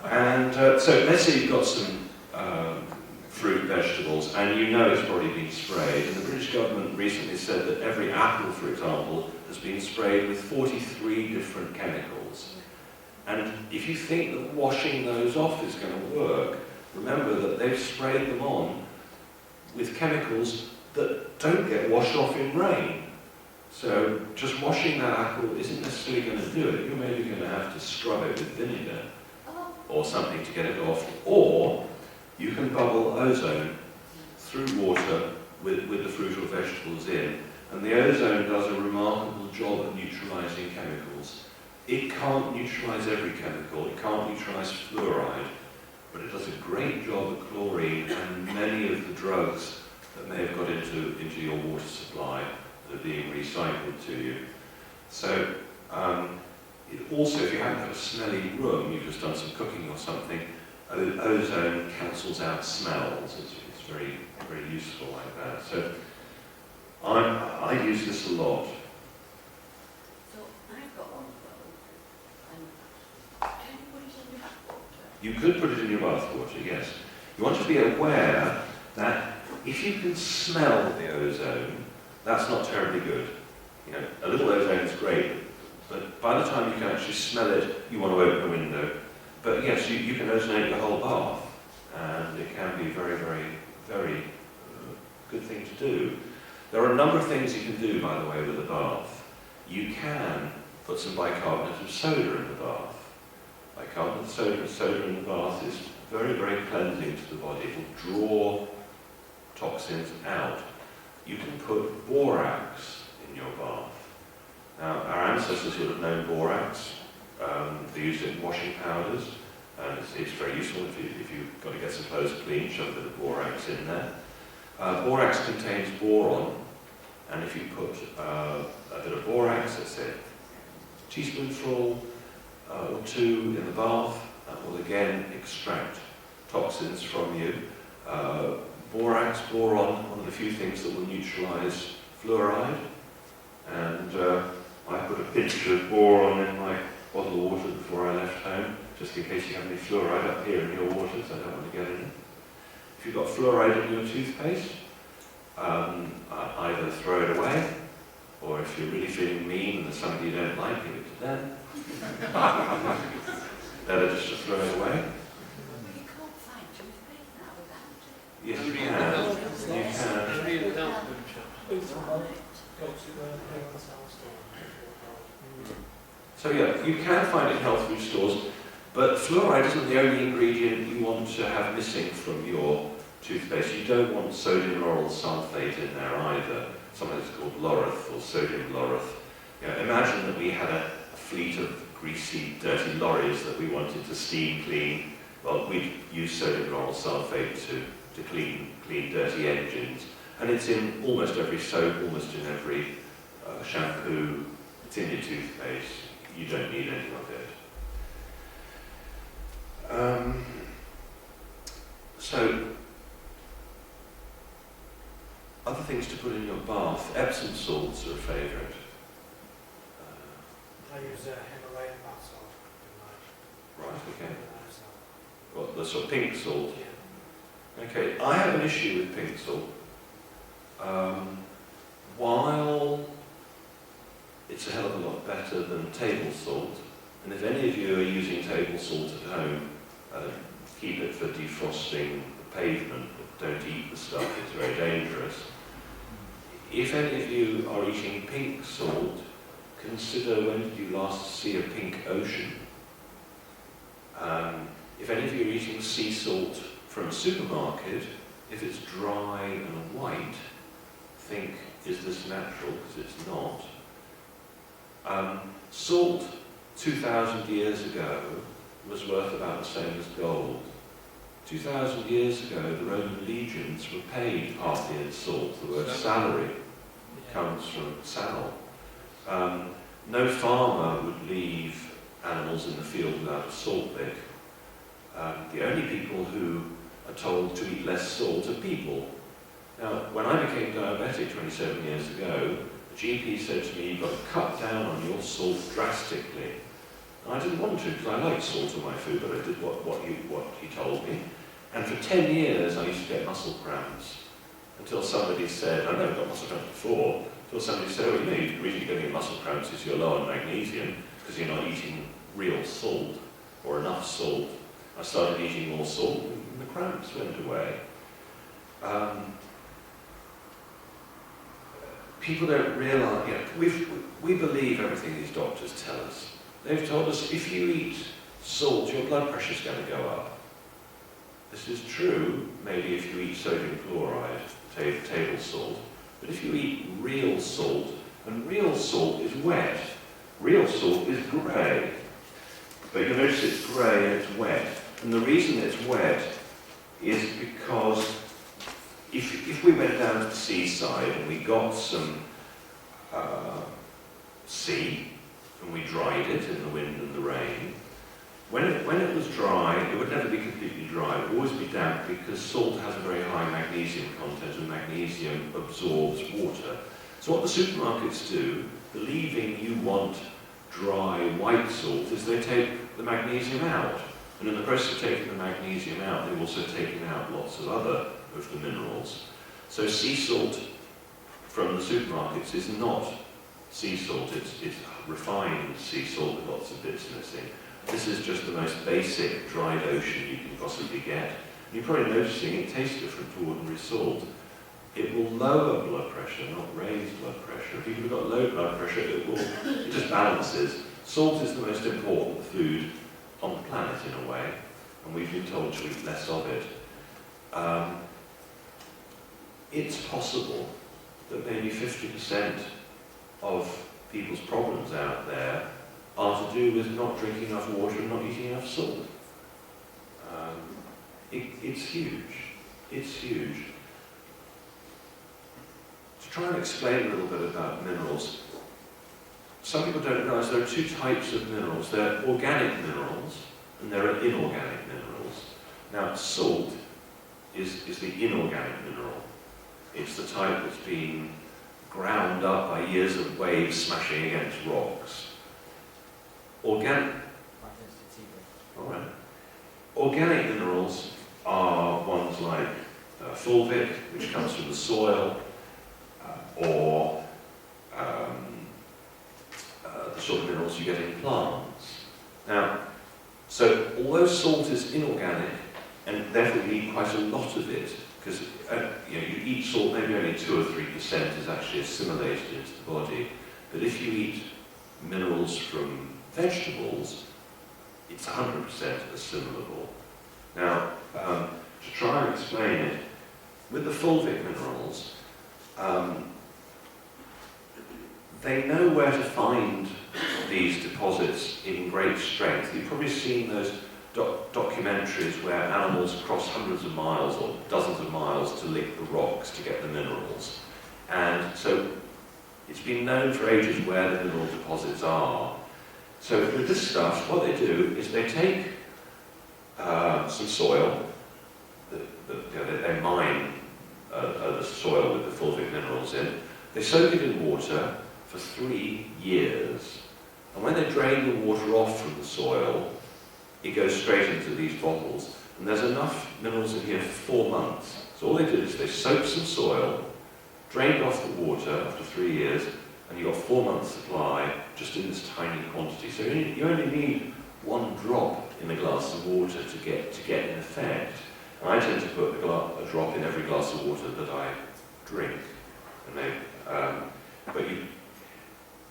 And so let's say you've got some fruit and vegetables, and you know it's probably been sprayed. And the British government recently said that every apple, for example, has been sprayed with 43 different chemicals. And if you think that washing those off is going to work, remember that they've sprayed them on with chemicals that don't get washed off in rain. So just washing that apple isn't necessarily going to do it. You're maybe going to have to scrub it with vinegar or something to get it off. Or you can bubble ozone through water with the fruit or vegetables in. And the ozone does a remarkable job at neutralising chemicals. It can't neutralise every chemical, it can't neutralise fluoride, but it does a great job at chlorine and many of the drugs that may have got into your water supply that are being recycled to you. So, it also, if you happen to have a smelly room, you've just done some cooking or something, ozone cancels out smells. It's very, very useful like that. So, I use this a lot. So I've got one of those, and can you put it in your bathwater? You could put it in your bathwater, yes. You want to be aware that if you can smell the ozone, that's not terribly good. You know, a little ozone is great, but by the time you can actually smell it, you want to open a window. But yes, you can ozonate the whole bath, and it can be very, very, very good thing to do. There are a number of things you can do, by the way, with a bath. You can put some bicarbonate of soda in the bath. Bicarbonate of soda in the bath is very, very cleansing to the body. It will draw toxins out. You can put borax in your bath. Now, our ancestors would have known borax. They used it in washing powders, and it's very useful if you've got to get some clothes clean, shove a bit of borax in there. Borax contains boron, and if you put a bit of borax, let's say a teaspoonful or two in the bath, that will again extract toxins from you. Borax, boron, one of the few things that will neutralise fluoride, and I put a pinch of boron in my bottle of water before I left home, just in case you have any fluoride up here in your waters. I don't want to get in it. If you've got fluoride in your toothpaste, either throw it away, or if you're really feeling mean and there's somebody you don't like, give it to them. Better just to throw it away. Well, you can't find toothpaste now without it. Yes, you can. You can. Only in health food shops. Go to parents' house or So yeah, you can find it in health food stores, but fluoride isn't the only ingredient you want to have missing from your toothpaste. You don't want sodium lauryl sulfate in there either. Something that's called laureth or sodium laureth. You know, imagine that we had a fleet of greasy, dirty lorries that we wanted to steam clean. Well, we'd use sodium lauryl sulfate to clean dirty engines. And it's in almost every soap, almost in every shampoo. It's in your toothpaste. You don't need any of it. So, other things to put in your bath. Epsom salts are a favourite. I use Himalayan bath salt in Right, my okay. salt. Well, the sort of pink salt. Yeah. Okay, I have an issue with pink salt. While it's a hell of a lot better than table salt, and if any of you are using table salt at home, keep it for defrosting the pavement, but don't eat the stuff, it's very dangerous. If any of you are eating pink salt, consider when did you last see a pink ocean? If any of you are eating sea salt from a supermarket, if it's dry and white, think, is this natural? Because it's not. Salt 2,000 years ago was worth about the same as gold. 2,000 years ago, the Roman legions were paid partly in salt. The word salary comes from sal. No farmer would leave animals in the field without a salt lick. The only people who are told to eat less salt are people. Now, when I became diabetic 27 years ago, the GP said to me, you've got to cut down on your salt drastically. And I didn't want to, because I like salt in my food, but I did what he told me. And for 10 years, I used to get muscle cramps. Until somebody said, I've never got muscle cramps before, until somebody said, oh, you know, the reason you're getting muscle cramps is you're low on magnesium, because you're not eating real salt, or enough salt. I started eating more salt, and the cramps went away. People don't realise, you know, we believe everything these doctors tell us. They've told us if you eat salt, your blood pressure's going to go up. This is true, maybe if you eat sodium chloride, table salt, but if you eat real salt, and real salt is wet, real salt is grey, but you'll notice it's grey and it's wet. And the reason it's wet is because if we went down to the seaside and we got some sea and we dried it in the wind and the rain, when it was dry, it would never be completely dry, it would always be damp because salt has a very high magnesium content and magnesium absorbs water. So what the supermarkets do, believing you want dry white salt, is they take the magnesium out. And in the process of taking the magnesium out, they've also taken out lots of other of the minerals. So sea salt from the supermarkets is not sea salt, it's refined sea salt with lots of bits missing. This is just the most basic dried ocean you can possibly get. You're probably noticing it tastes different to ordinary salt. It will lower blood pressure, not raise blood pressure. If you've got low blood pressure, it just balances. Salt is the most important food on the planet in a way, and we've been told to eat less of it. It's possible that maybe 50% of people's problems out there are to do with not drinking enough water and not eating enough salt. It's huge. It's huge. To try and explain a little bit about minerals, some people don't realise there are two types of minerals. There are organic minerals and there are inorganic minerals. Now, salt is the inorganic mineral. It's the type that's been ground up by years of waves smashing against rocks. Organic minerals are ones like fulvic, which comes from the soil, or the sort of minerals you get in plants. Now, so although salt is inorganic, and therefore you eat quite a lot of it, because you eat salt, maybe only 2 or 3% is actually assimilated into the body, but if you eat minerals from Vegetables, it's 100% assimilable. Now, to try and explain it, with the fulvic minerals, they know where to find these deposits in great strength. You've probably seen those documentaries where animals cross hundreds of miles or dozens of miles to lick the rocks to get the minerals. And so it's been known for ages where the mineral deposits are. So with this stuff, what they do is they take some soil, they mine the soil with the fulvic minerals in, they soak it in water for 3 years, and when they drain the water off from the soil, it goes straight into these bottles, and there's enough minerals in here for 4 months. So all they did is they soaked some soil, drained off the water after 3 years, and you got 4 months supply just in this tiny quantity. So you only need 1 drop in a glass of water to get an effect. And I tend to put a drop in every glass of water that I drink.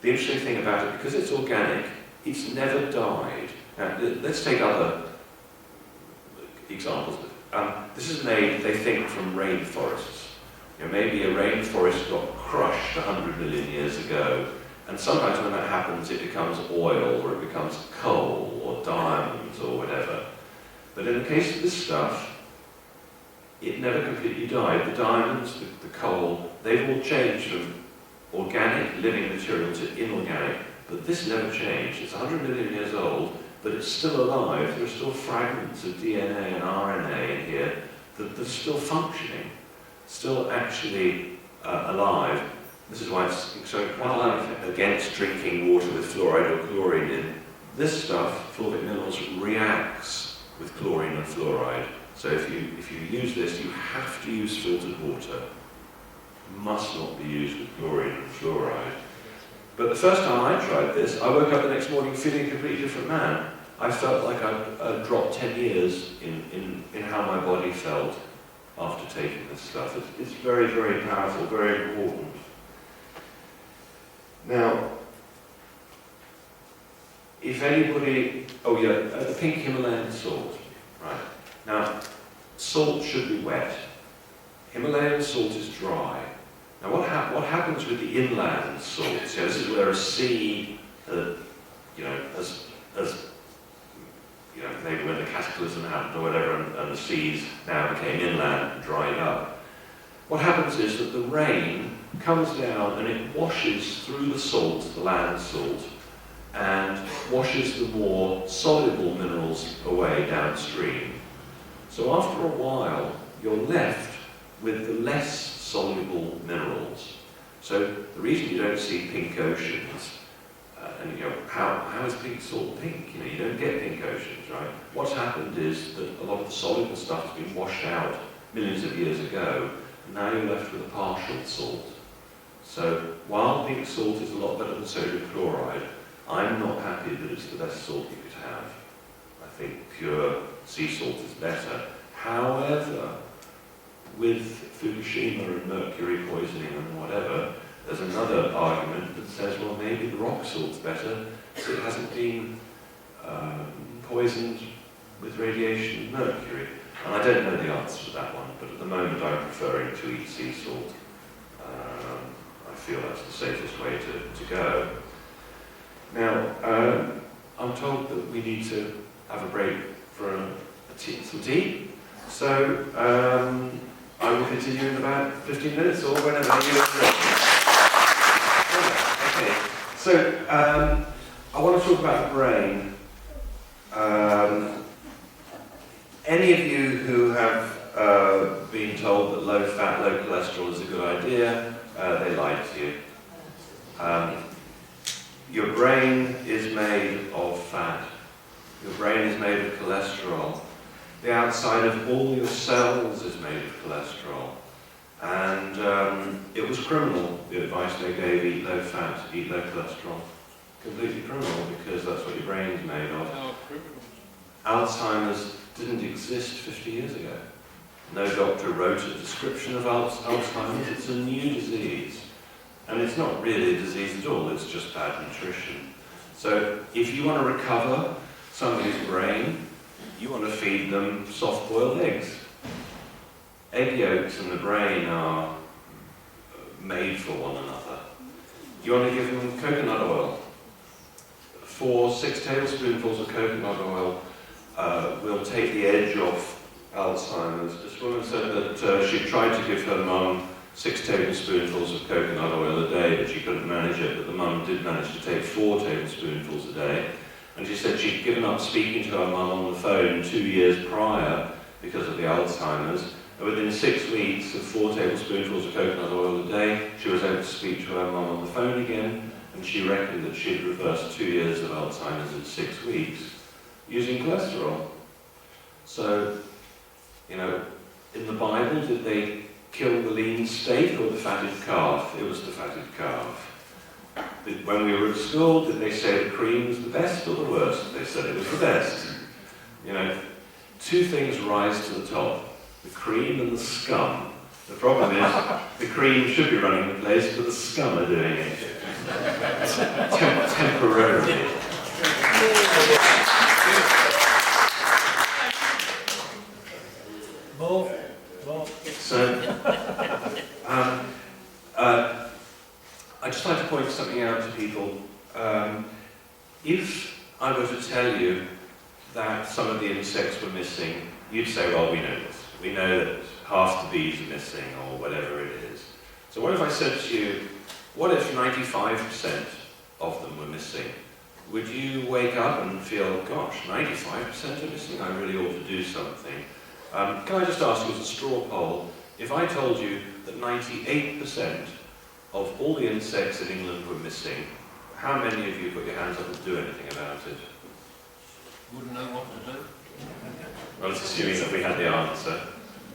The interesting thing about it, because it's organic, it's never died. Now, let's take other examples. This is made, they think, from rainforests. Maybe a rainforest got crushed 100 million years ago, and sometimes when that happens it becomes oil, or it becomes coal, or diamonds, or whatever. But in the case of this stuff, it never completely died. The diamonds, the coal, they've all changed from organic living material to inorganic, but this never changed. It's 100 million years old, but it's still alive. There are still fragments of DNA and RNA in here that are still functioning, still actually alive. This is why it's so against drinking water with fluoride or chlorine in. This stuff, fulvic minerals, reacts with chlorine and fluoride. So if you use this, you have to use filtered water. Must not be used with chlorine and fluoride. But the first time I tried this, I woke up the next morning feeling a completely different man. I felt like I'd dropped 10 years in how my body felt after taking this stuff. It's very, very powerful, very important. Now, if anybody, the pink Himalayan salt, right? Now, salt should be wet. Himalayan salt is dry. Now, what happens with the inland salts? This is where a sea, maybe when the cataclysm happened or whatever, and the seas now became inland and dried up. What happens is that the rain comes down and it washes through the salt, the land salt, and washes the more soluble minerals away downstream. So after a while, you're left with the less soluble minerals. So the reason you don't see pink oceans, and how is pink salt pink? You don't get pink oceans, right? What's happened is that a lot of the soluble stuff has been washed out millions of years ago, and now you're left with a partial salt. So while pink salt is a lot better than sodium chloride, I'm not happy that it's the best salt you could have. I think pure sea salt is better. However, with Fukushima and mercury poisoning and whatever, there's another argument that says, well, maybe the rock salt's better, so it hasn't been poisoned with radiation and mercury. And I don't know the answer to that one, but at the moment I'm preferring to eat sea salt. I feel that's the safest way to go. Now, I'm told that we need to have a break for some tea. So I will continue in about 15 minutes or whenever you are ready. Okay, so I want to talk about the brain. Any of you who have been told that low fat, low cholesterol is a good idea, they lied to you. Your brain is made of fat. Your brain is made of cholesterol. The outside of all your cells is made of cholesterol. And it was criminal, the advice they gave: eat low fat, eat low cholesterol. Completely criminal, because that's what your brain's made of. How criminal. Alzheimer's didn't exist 50 years ago. No doctor wrote a description of Alzheimer's. It's a new disease. And it's not really a disease at all, it's just bad nutrition. So if you want to recover somebody's brain, you want to feed them soft-boiled eggs. Egg yolks and the brain are made for one another. You want to give them coconut oil. 6 tablespoonfuls of coconut oil will take the edge off Alzheimer's. This woman said that she tried to give her mum 6 tablespoonfuls of coconut oil a day, but she couldn't manage it, but the mum did manage to take 4 tablespoonfuls a day. And she said she'd given up speaking to her mum on the phone 2 years prior because of the Alzheimer's. And within 6 weeks of 4 tablespoonfuls of coconut oil a day, she was able to speak to her mum on the phone again, and she reckoned that she'd reversed 2 years of Alzheimer's in 6 weeks using cholesterol. So, you know, in the Bible, did they kill the lean steak or the fatted calf? It was the fatted calf. When we were at school, did they say the cream was the best or the worst? They said it was the best. You know, 2 things rise to the top, the cream and the scum. The problem is, the cream should be running the place, but the scum are doing it. Temporarily. So, I'd just like to point something out to people. If I were to tell you that some of the insects were missing, you'd say, well, we know this. We know that half the bees are missing, or whatever it is. So what if I said to you, what if 95% of them were missing? Would you wake up and feel, gosh, 95% are missing, I really ought to do something? Can I just ask you as a straw poll, if I told you that 98% of all the insects in England were missing, how many of you put your hands up and do anything about it? Wouldn't know what to do. Well, it's assuming that we had the answer.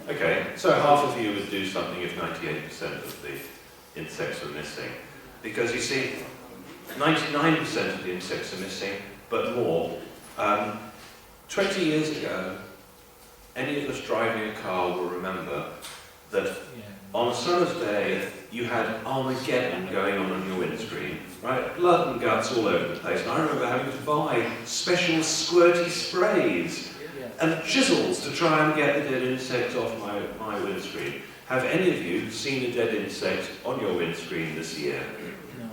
Okay, so half of you would do something if 98% of the insects were missing. Because you see, 99% of the insects are missing, but more. 20 years ago, any of us driving a car will remember that on a summer's day, you had Armageddon going on your windscreen, right? Blood and guts all over the place. And I remember having to buy special squirty sprays and chisels to try and get the dead insects off my windscreen. Have any of you seen a dead insect on your windscreen this year? No.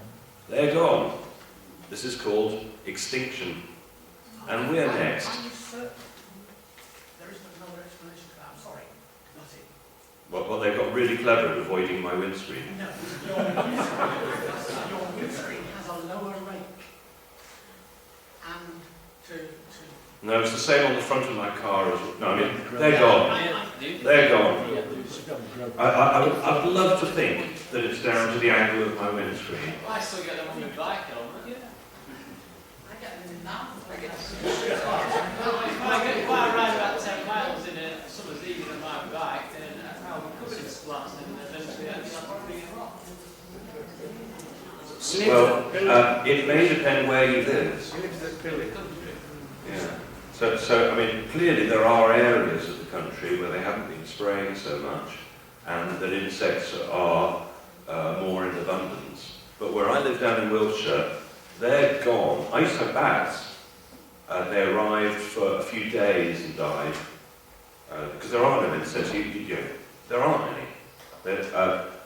They're gone. This is called extinction. And we're next. Are you certain there isn't another explanation for that? I'm sorry, not it. Well, they've got really clever at avoiding my windscreen. No, your windscreen has a lower rake. And to No, it's the same on the front of my car as well. No, I mean, they're gone. They're gone. I'd love to think that it's down to the angle of my windscreen. I still get them on my bike helmet. Yeah. I get them in now. If I ride about 10 miles in a summer's evening on my bike, then I'll be covered in splats and eventually I'll be being rocked. Well, it may depend where you live. You live in the Billy. Yeah. So I mean, clearly there are areas of the country where they haven't been spraying so much, and that insects are more in abundance. But where I live down in Wiltshire, they're gone. I used to have bats. They arrived for a few days and died because there are no insects. There aren't any.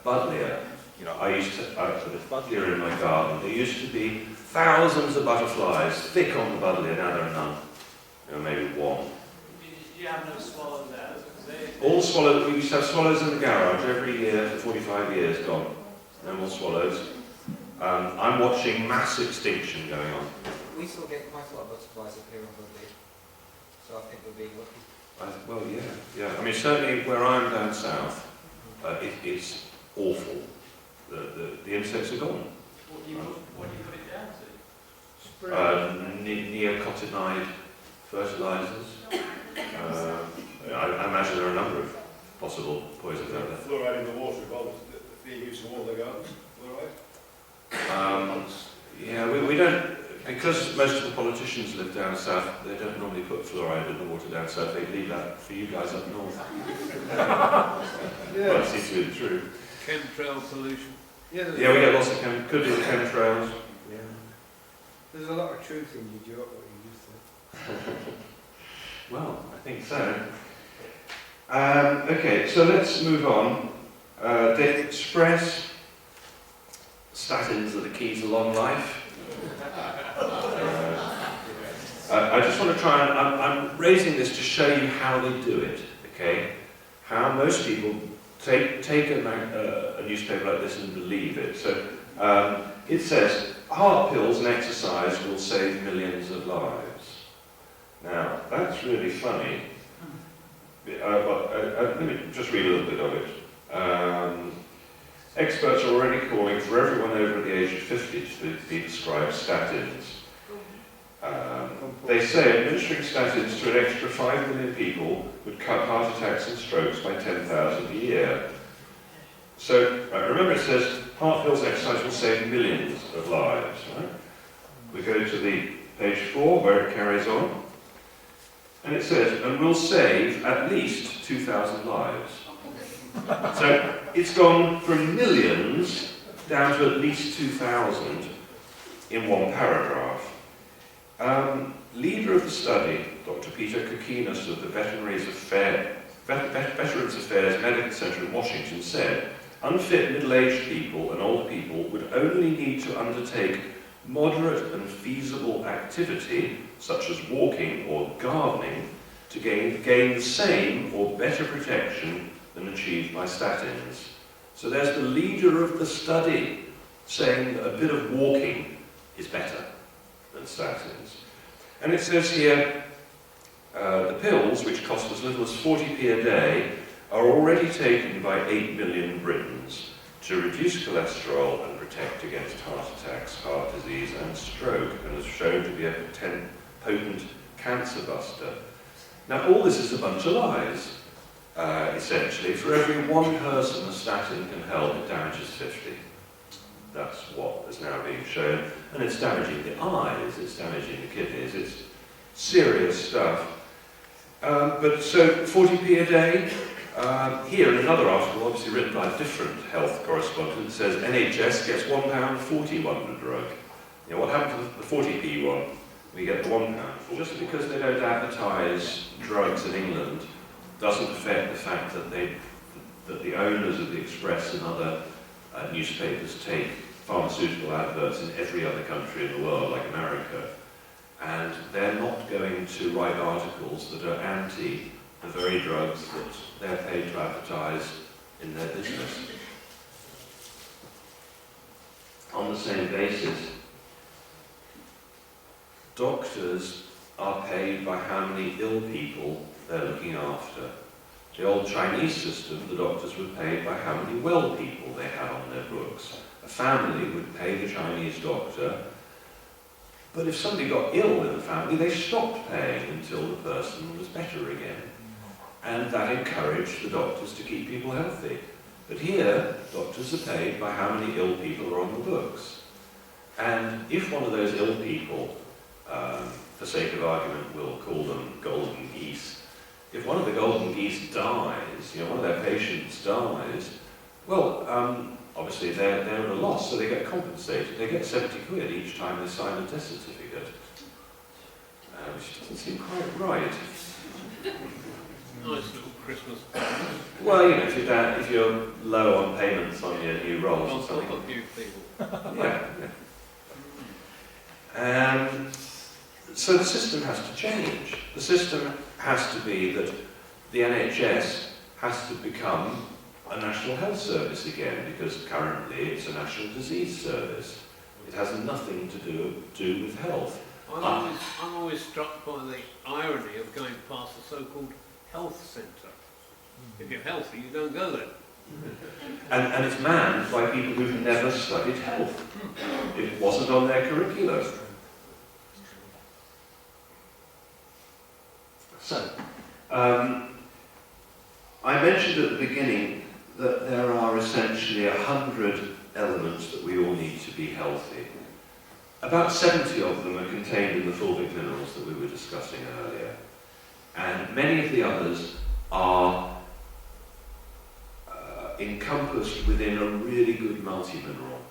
Buddleia. You know, I put a buddleia in my garden. There used to be thousands of butterflies thick on the buddleia. Now there are none. You know, maybe one. You have no swallows there. All swallows. We used to have swallows in the garage every year for 45 years. Gone. No more swallows. I'm watching mass extinction going on. We still get quite a lot of butterflies up here on Bundy, so I think we're being lucky. Well, yeah. I mean, certainly where I'm down south, it's awful. The insects are gone. What do you put it down to? Neocotinide fertilizers. I imagine there are a number of possible poisons out there. Fluoride in the water as well, the use of water gardens, fluoride? Yeah, we don't, because most of the politicians live down south, they don't normally put fluoride in the water down south, they leave that for you guys up north. Well, it seems to be the truth. Chemtrail pollution. Yeah, we get lots of could be the chemtrails. There's a lot of truth in you, Joe, what you just said. Well, I think so. Okay, so let's move on. They express statins are the key to long life. I just want to try and, I'm raising this to show you how they do it, okay? How most people take a newspaper like this and believe it. So it says, heart pills and exercise will save millions of lives. Now, that's really funny. Let me just read a little bit of it. Experts are already calling for everyone over the age of 50 to be prescribed statins. They say administering statins to an extra 5 million people would cut heart attacks and strokes by 10,000 a year. So, remember it says heart pills and exercise will save millions of lives. Right? We go to the page 4 where it carries on. And it says, and will save at least 2,000 lives. So it's gone from millions down to at least 2,000 in one paragraph. Leader of the study, Dr. Peter Kokinas of the Veterans Affairs Medical Center in Washington said, unfit middle-aged people and old people would only need to undertake moderate and feasible activity, such as walking or gardening, to gain the same or better protection than achieved by statins. So there's the leader of the study saying that a bit of walking is better than statins. And it says here, the pills, which cost as little as 40p a day, are already taken by 8 million Britons to reduce cholesterol and protect against heart attacks, heart disease and stroke, and is shown to be a potent cancer buster. Now all this is a bunch of lies, essentially. For every one person a statin can help, it damages 50. That's what is now being shown. And it's damaging the eyes, it's damaging the kidneys, it's serious stuff. But so 40p a day. Here in another article, obviously written by a different health correspondent, says NHS gets £1.41 on the drug. You know, what happened to the 40p one? We get the £1. Just because they don't advertise drugs in England doesn't affect the fact that the owners of the Express and other newspapers take pharmaceutical adverts in every other country in the world, like America, and they're not going to write articles that are anti the very drugs that they're paid to advertise in their business. On the same basis, doctors are paid by how many ill people they're looking after. The old Chinese system, the doctors were paid by how many well people they had on their books. A family would pay the Chinese doctor, but if somebody got ill in the family, they stopped paying until the person was better again. And that encouraged the doctors to keep people healthy. But here, doctors are paid by how many ill people are on the books. And if one of those ill people, for sake of argument, we'll call them golden geese, if one of the golden geese dies, you know, one of their patients dies, well, obviously they're at a loss, so they get compensated. They get 70 quid each time they sign a death certificate, which doesn't seem quite right. Nice little Christmas. Well, you know, if you're low on payments on your new rolls or something. A few people. Yeah. So the system has to change. The system has to be that the NHS has to become a national health service again, because currently it's a national disease service. It has nothing to do with health. I'm always struck by the irony of going past the so-called health centre. If you're healthy, you don't go there. And it's manned by people who've never studied health. It wasn't on their curriculum. So, I mentioned at the beginning that there are essentially 100 elements that we all need to be healthy. About 70 of them are contained in the fulvic minerals that we were discussing earlier. And many of the others are encompassed within a really good multi-mineral.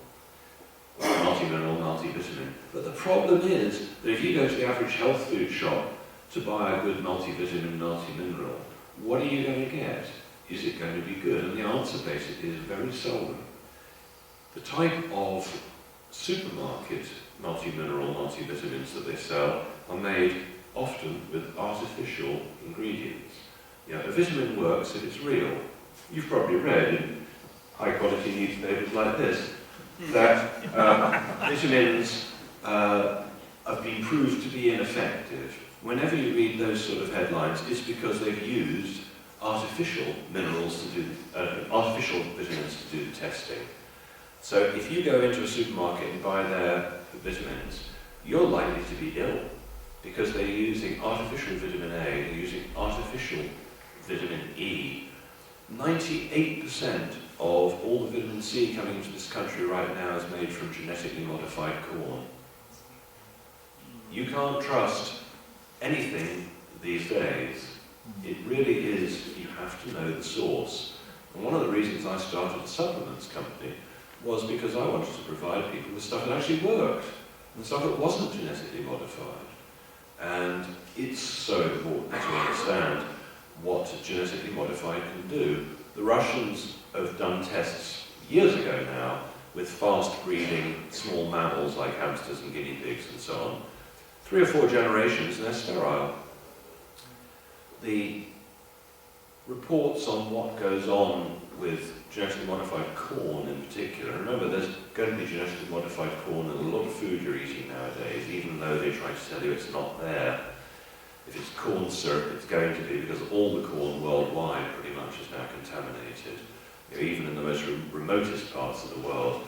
multi-mineral, multivitamin. But the problem is that if you go to the average health food shop to buy a good multivitamin, multi-mineral, what are you going to get? Is it going to be good? And the answer basically is very seldom. The type of supermarket multi-mineral, multivitamins that they sell are made often with artificial ingredients. You know, a vitamin works if it's real. You've probably read in high-quality newspapers like this that vitamins have been proved to be ineffective. Whenever you read those sort of headlines, it's because they've used artificial minerals to do, artificial vitamins to do the testing. So if you go into a supermarket and buy their vitamins, you're likely to be ill because they're using artificial vitamin A, they're using artificial vitamin E. 98% of all the vitamin C coming into this country right now is made from genetically modified corn. You can't trust anything these days. It really is, you have to know the source. And one of the reasons I started a supplements company was because I wanted to provide people with stuff that actually worked, and stuff that wasn't genetically modified. And it's so important to understand what genetically modified can do. The Russians have done tests years ago now with fast breeding small mammals like hamsters and guinea pigs and so on. 3 or 4 generations and they're sterile. The reports on what goes on with genetically modified corn in particular, remember there's going to be genetically modified corn in a lot of food you're eating nowadays, even though they try to tell you it's not there. If it's corn syrup, it's going to be, because all the corn worldwide pretty much is now contaminated. You know, even in the most remotest parts of the world,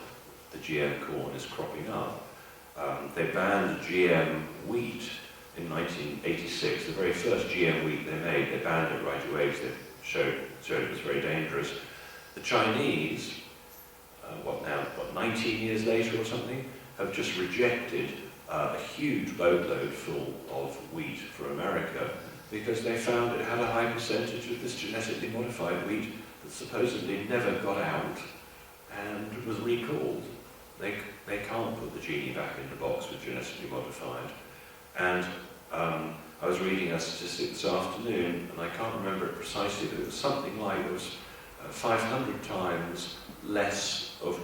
the GM corn is cropping up. They banned GM wheat in 1986, the very first GM wheat they made. They banned it right away because they showed it was very dangerous. The Chinese, 19 years later or something, have just rejected a huge boatload full of wheat for America because they found it had a high percentage of this genetically modified wheat that supposedly never got out and was recalled. They can't put the genie back in the box with genetically modified. And I was reading a statistic this afternoon, and I can't remember it precisely, but it was something like there was 500 times less of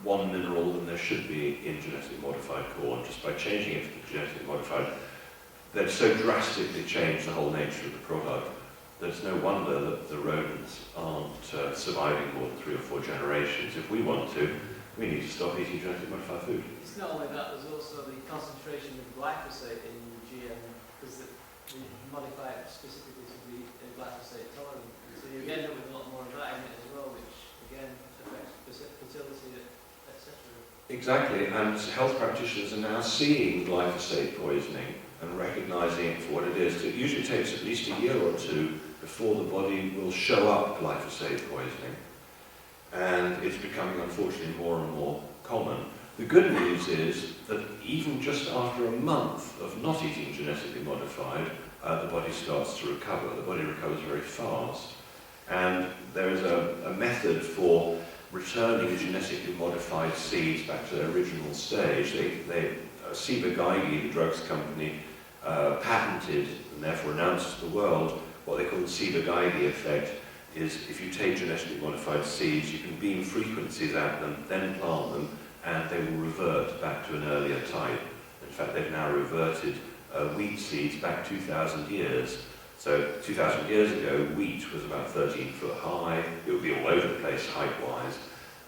one mineral than there should be in genetically modified corn, just by changing it to genetically modified. They've so drastically changed the whole nature of the product that it's no wonder that the rodents aren't surviving more than 3 or 4 generations. If we want to, we need to stop eating genetically modified food. It's not only that, there's also the concentration of glyphosate in GM, because we modify it specifically to be glyphosate tolerant. So you end up with a lot more of that in it as well, which again affects fertility, etc. Exactly, and health practitioners are now seeing glyphosate poisoning and recognising it for what it is. It usually takes at least a year or 2 before the body will show up glyphosate poisoning. And it's becoming, unfortunately, more and more common. The good news is that even just after a month of not eating genetically modified, the body starts to recover. The body recovers very fast. And there is a method for returning genetically modified seeds back to their original stage. Ciba-Geigy, the drugs company, patented and therefore announced to the world what they call the Ciba-Geigy effect. Is if you take genetically modified seeds, you can beam frequencies at them, then plant them, and they will revert back to an earlier type. In fact, they've now reverted wheat seeds back 2,000 years. So 2,000 years ago, wheat was about 13 foot high. It would be all over the place height-wise.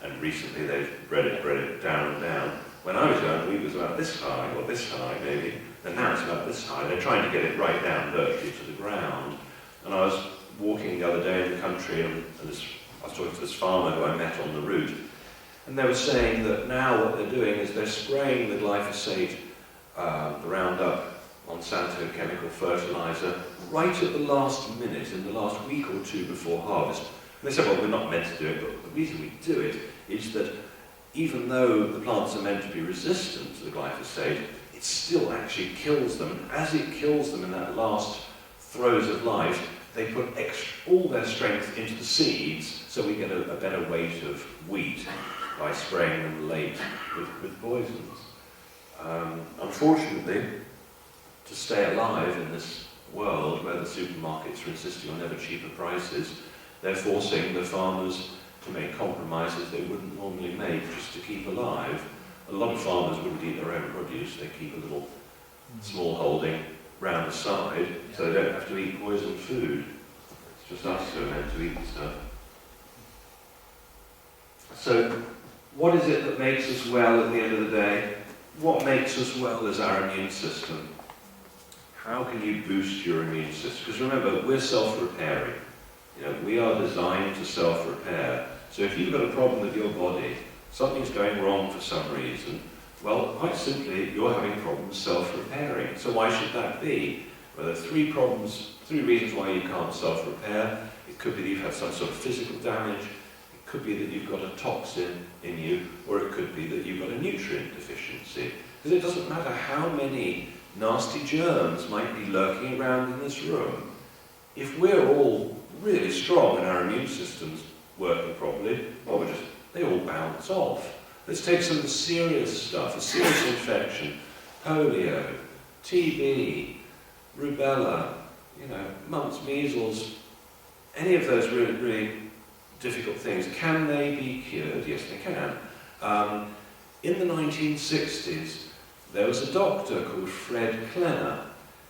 And recently they've bred it down and down. When I was young, wheat was about this high, or this high maybe, and now it's about this high. They're trying to get it right down vertically to the ground. And I was walking the other day in the country, and I was talking to this farmer who I met on the route, and they were saying that now what they're doing is they're spraying the glyphosate, the Roundup, Monsanto chemical fertilizer, right at the last minute, in the last week or 2 before harvest. And they said, well, we're not meant to do it, but the reason we do it is that even though the plants are meant to be resistant to the glyphosate, it still actually kills them. And as it kills them in that last throes of life, they put all their strength into the seeds, so we get a better weight of wheat. by spraying them late with poisons. Unfortunately, to stay alive in this world where the supermarkets are insisting on ever cheaper prices, they're forcing the farmers to make compromises they wouldn't normally make just to keep alive. A lot of farmers wouldn't eat their own produce, they keep a little small holding round the side so they don't have to eat poisoned food. It's just us who are meant to eat stuff. So, what is it that makes us well at the end of the day? What makes us well is our immune system. How can you boost your immune system? Because remember, we're self-repairing. You know, we are designed to self-repair. So if you've got a problem with your body, something's going wrong for some reason, well, quite simply, you're having problems self-repairing. So why should that be? Well, there are three reasons why you can't self-repair. It could be that you've had some sort of physical damage, it could be that you've got a toxin in you, or it could be that you've got a nutrient deficiency. Because it doesn't matter how many nasty germs might be lurking around in this room. If we're all really strong and our immune system's working properly, well, they all bounce off. Let's take some of the serious stuff, a serious infection, polio, TB, rubella, mumps, measles, any of those really, really difficult things. Can they be cured? Yes, they can. In the 1960s, there was a doctor called Fred Klenner.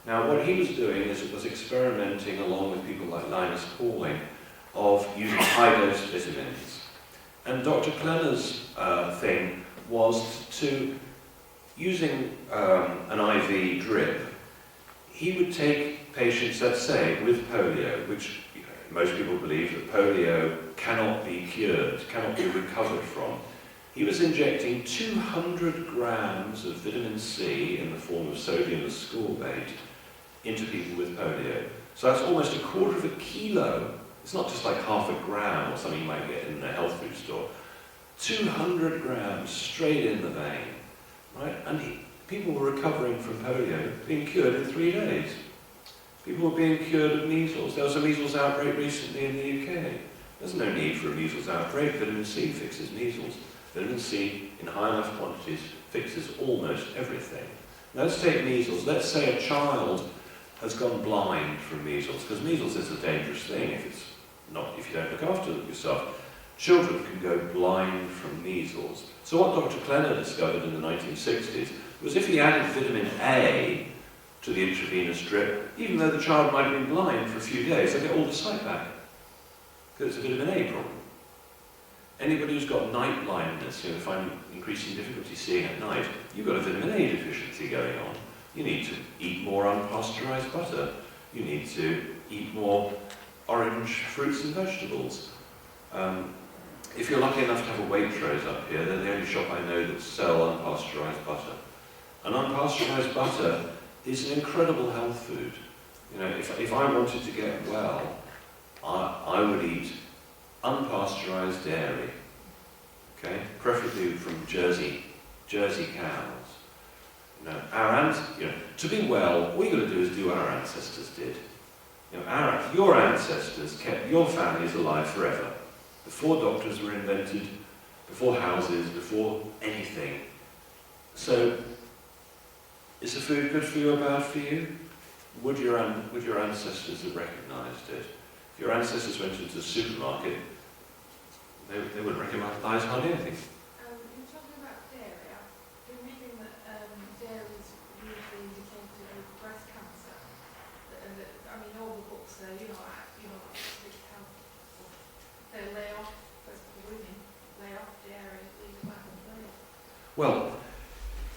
Now, what he was doing was experimenting along with people like Linus Pauling of using high-dose vitamins. And Dr. Klenner's thing was to, using an IV drip, he would take patients, let's say, with polio, which most people believe that polio cannot be cured, cannot be recovered from. He was injecting 200 grams of vitamin C in the form of sodium ascorbate into people with polio. So that's almost 1/4 kilo. It's not just like 1/2 gram or something you might get in a health food store. 200 grams straight in the vein, right? And people were recovering from polio, being cured in 3 days. People were being cured of measles. There was a measles outbreak recently in the UK. There's no need for a measles outbreak. Vitamin C fixes measles. Vitamin C in high enough quantities fixes almost everything. Now let's take measles. Let's say a child has gone blind from measles, because measles is a dangerous thing if you don't look after yourself. Children can go blind from measles. So what Dr. Klenner discovered in the 1960s was if he added vitamin A to the intravenous drip, even though the child might have been blind for a few days, they'll get all the sight back, because it's a vitamin A problem. Anybody who's got night blindness, find increasing difficulty seeing at night, you've got a vitamin A deficiency going on. You need to eat more unpasteurized butter. You need to eat more orange fruits and vegetables. If you're lucky enough to have a Waitrose up here, they're the only shop I know that sell unpasteurized butter. And unpasteurized butter is an incredible health food. If I wanted to get well, I would eat unpasteurized dairy, okay, preferably from Jersey cows. To be well, all you've got to do is do what our ancestors did. Your ancestors kept your families alive forever, before doctors were invented, before houses, before anything. So, is the food good for you or bad for you? Would your ancestors have recognised it? If your ancestors went into the supermarket, they wouldn't recognise hardly anything. You're talking about dairy. I've been reading that dairy is usually indicated with breast cancer. All the books there, they lay off, women lay off dairy, leave it back on plate. Well,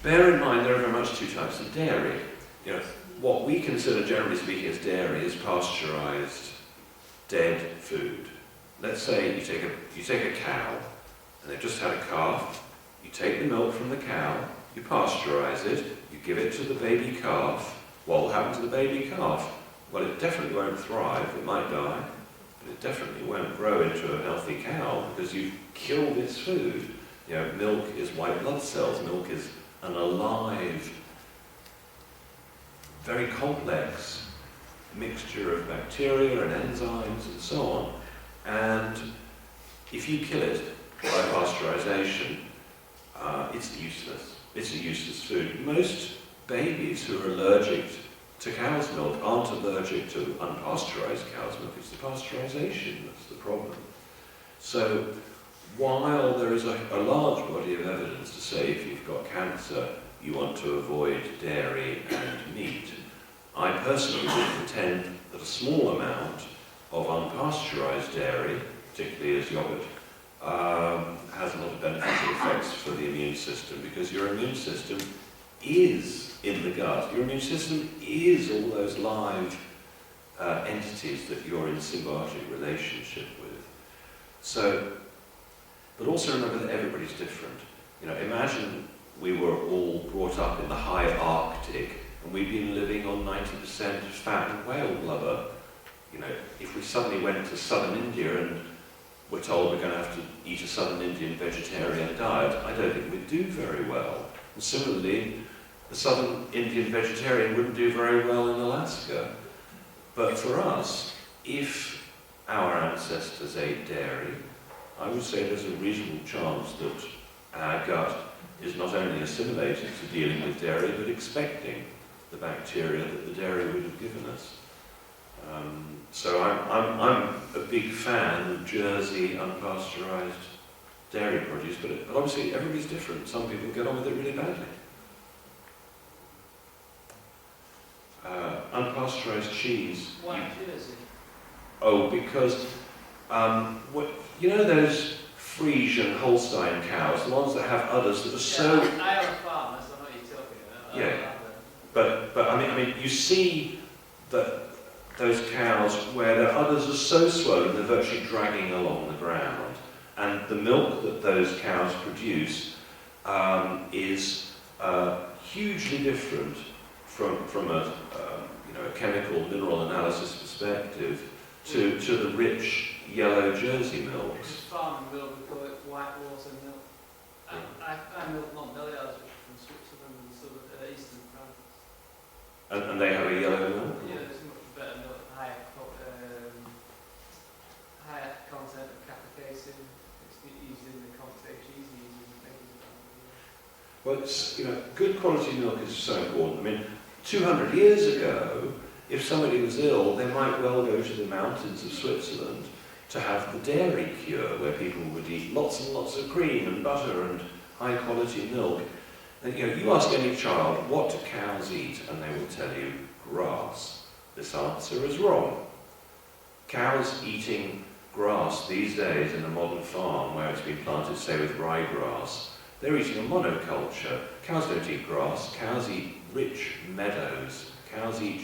bear in mind there are very much two types of dairy. What we consider, generally speaking, as dairy is pasteurised, dead food. Let's say you take a cow, and they've just had a calf. You take the milk from the cow, you pasteurize it, you give it to the baby calf. What will happen to the baby calf? Well, it definitely won't thrive. It might die, but it definitely won't grow into a healthy cow because you've killed its food. Milk is white blood cells. Milk is an alive, very complex mixture of bacteria and enzymes and so on. And if you kill it, by pasteurisation, it's useless. It's a useless food. Most babies who are allergic to cow's milk aren't allergic to unpasteurised cow's milk. It's the pasteurisation that's the problem. So while there is a large body of evidence to say if you've got cancer, you want to avoid dairy and meat, I personally would contend that a small amount of unpasteurised dairy, particularly as yoghurt, has a lot of beneficial effects for the immune system, because your immune system is in the gut. Your immune system is all those live entities that you're in symbiotic relationship with. So, but also remember that everybody's different. You know, imagine we were all brought up in the high Arctic and we'd been living on 90% fat and whale blubber. You know, if we suddenly went to southern India and we're told we're going to have to eat a southern Indian vegetarian diet, I don't think we'd do very well. And similarly, the southern Indian vegetarian wouldn't do very well in Alaska. But for us, if our ancestors ate dairy, I would say there's a reasonable chance that our gut is not only assimilated to dealing with dairy, but expecting the bacteria that the dairy would have given us. So I'm a big fan of Jersey unpasteurised dairy produce, but obviously everybody's different. Some people get on with it really badly. Unpasteurised cheese. Why Jersey? Oh, because you know those Friesian Holstein cows, the ones that have udders that are so. I own a farm, so I know what you're talking about. Yeah. But I mean, you see that those cows where their udders are so swollen they're virtually dragging along the ground, and the milk that those cows produce is hugely different from a chemical mineral analysis perspective to the rich yellow Jersey milks. It's farming milk, we call it white water milk. I milk Montbéliards, which is from Switzerland and southern eastern France. And they have a yellow milk? Yeah, there's much better milk, higher content of catechosin. It's used in the cottage cheese, used in things. Well, it's, good quality milk is so important. I mean, 200 years ago, if somebody was ill, they might well go to the mountains of Switzerland to have the dairy cure, where people would eat lots and lots of cream and butter and high quality milk. And, you ask any child, what do cows eat? And they will tell you, grass. This answer is wrong. Cows eating grass these days in a modern farm where it's been planted, say, with ryegrass, they're eating a monoculture. Cows don't eat grass. Cows eat rich meadows. Cows eat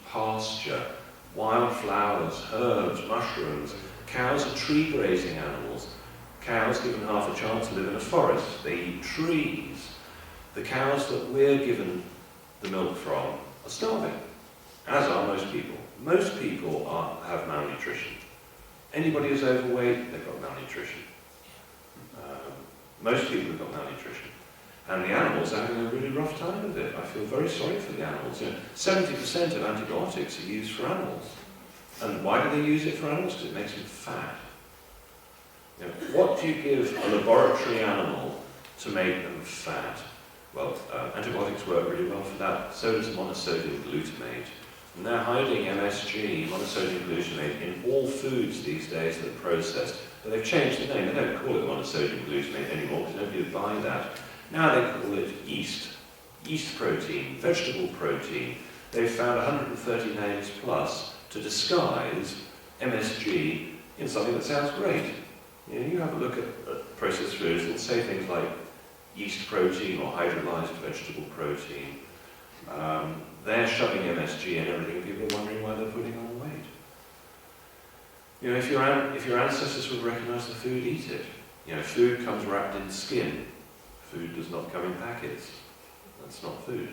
pasture, wild flowers, herbs, mushrooms. Cows are tree grazing animals. Cows, given half a chance, live in a forest. They eat trees. The cows that we're given the milk from are starving, as are most people. Most people have malnutrition. Anybody who's overweight, they've got malnutrition. Most people have got malnutrition. And the animals are having a really rough time of it. I feel very sorry for the animals. 70% of antibiotics are used for animals. And why do they use it for animals? Because it makes them fat. What do you give a laboratory animal to make them fat? Well, antibiotics work really well for that. So does monosodium glutamate. And they're hiding MSG, monosodium glutamate, in all foods these days that are processed. But they've changed the name. They don't call it monosodium glutamate anymore because nobody would buy that. Now they call it yeast protein, vegetable protein. They've found 130 names plus to disguise MSG in something that sounds great. You have a look at processed foods, it'll say things like yeast protein or hydrolyzed vegetable protein. They're shoving MSG in everything, and people are wondering why they're putting on weight. If your ancestors would recognize the food, eat it. Food comes wrapped in skin. Food does not come in packets. That's not food.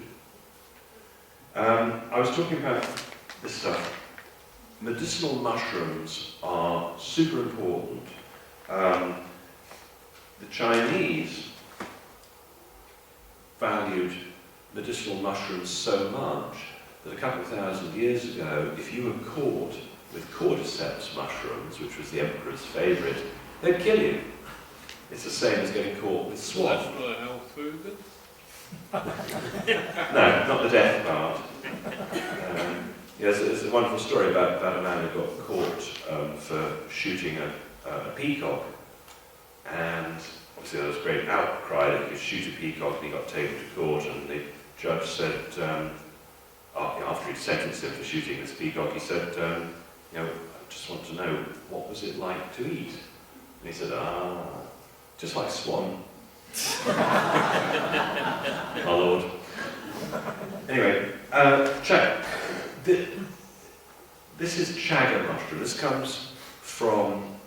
I was talking about this stuff. Medicinal mushrooms are super important. The Chinese valued medicinal mushrooms so much that a couple of thousand years ago, if you were caught with cordyceps mushrooms, which was the emperor's favourite, they'd kill you. It's the same as getting caught with Well, swan. that's not a health food, then. No, not the death part. Yes, there's a wonderful story about a man who got caught for shooting a peacock, and obviously there was a great outcry that he could shoot a peacock, and he got taken to court, and the judge said, after he'd sentenced him for shooting this peacock, he said, I just want to know, what was it like to eat? And he said, just like swan. My lord. Anyway, this is chaga mushroom. This comes from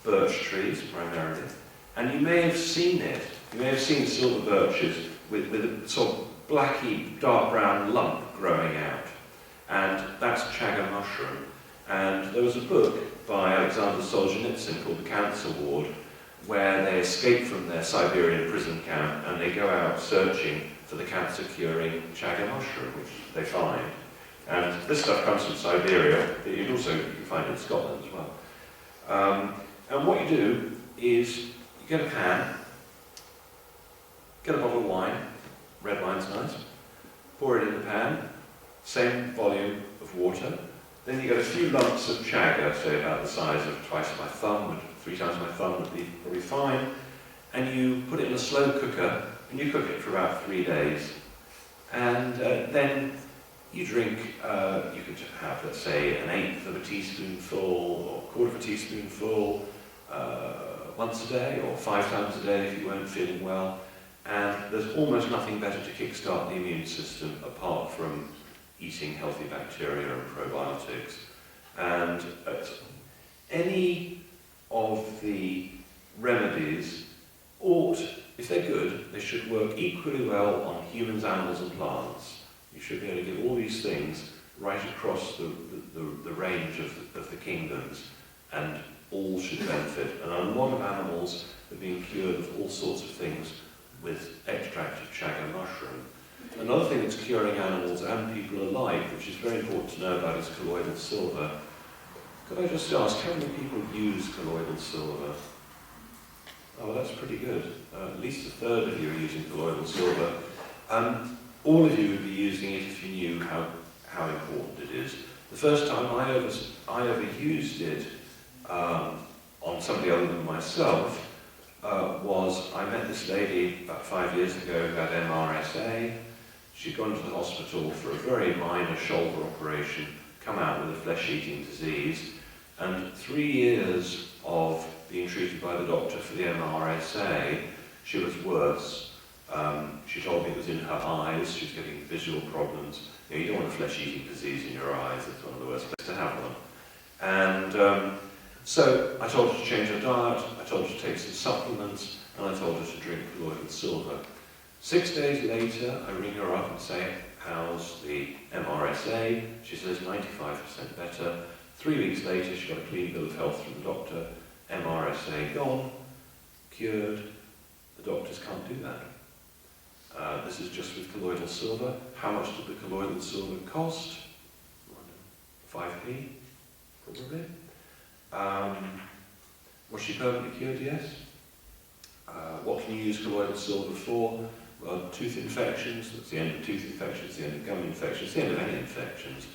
birch trees primarily, and you may have seen it. You may have seen silver birches with a sort of blacky, dark brown lump growing out, and that's chaga mushroom. And there was a book by Alexander Solzhenitsyn called The Cancer Ward, where they escape from their Siberian prison camp and they go out searching for the cancer-curing chaga mushroom, which they find. And this stuff comes from Siberia, but you can find it in Scotland as well. And what you do is you get a pan, get a bottle of wine, red wine's nice, pour it in the pan, same volume of water, then you get a few lumps of chaga, say about the size of twice my thumb, 3 times my thumb would be probably fine, and you put it in a slow cooker, and you cook it for about 3 days. And then you drink, you can have, let's say, 1/8 of a teaspoonful or 1/4 of a teaspoonful once a day, or 5 times a day if you weren't feeling well. And there's almost nothing better to kickstart the immune system apart from eating healthy bacteria and probiotics. And any of the remedies ought, if they're good, they should work equally well on humans, animals and plants. You should be able to give all these things right across the range of the kingdoms, and all should benefit. And a lot of animals are being cured of all sorts of things with extract of chaga mushroom. Another thing that's curing animals and people alike, which is very important to know about, is colloidal silver. Could I just ask, how many people use colloidal silver? Oh, well, that's pretty good. At least 1/3 of you are using colloidal silver. All of you would be using it if you knew how important it is. The first time I ever used it on somebody other than myself was I met this lady about 5 years ago who had MRSA. She'd gone to the hospital for a very minor shoulder operation, come out with a flesh-eating disease, and 3 years of being treated by the doctor for the MRSA, she was worse. She told me it was in her eyes, she was getting visual problems. You don't want a flesh-eating disease in your eyes, it's one of the worst places to have one. And so I told her to change her diet, I told her to take some supplements, and I told her to drink colloidal silver. 6 days later, I ring her up and say, how's the MRSA? She says 95% better. 3 weeks later, she got a clean bill of health from the doctor. MRSA gone, cured. The doctors can't do that. This is just with colloidal silver. How much did the colloidal silver cost? 5p, probably. Was she permanently cured? Yes. What can you use colloidal silver for? Well, tooth infections, that's the end of tooth infections, the end of gum infections, the end of any infections.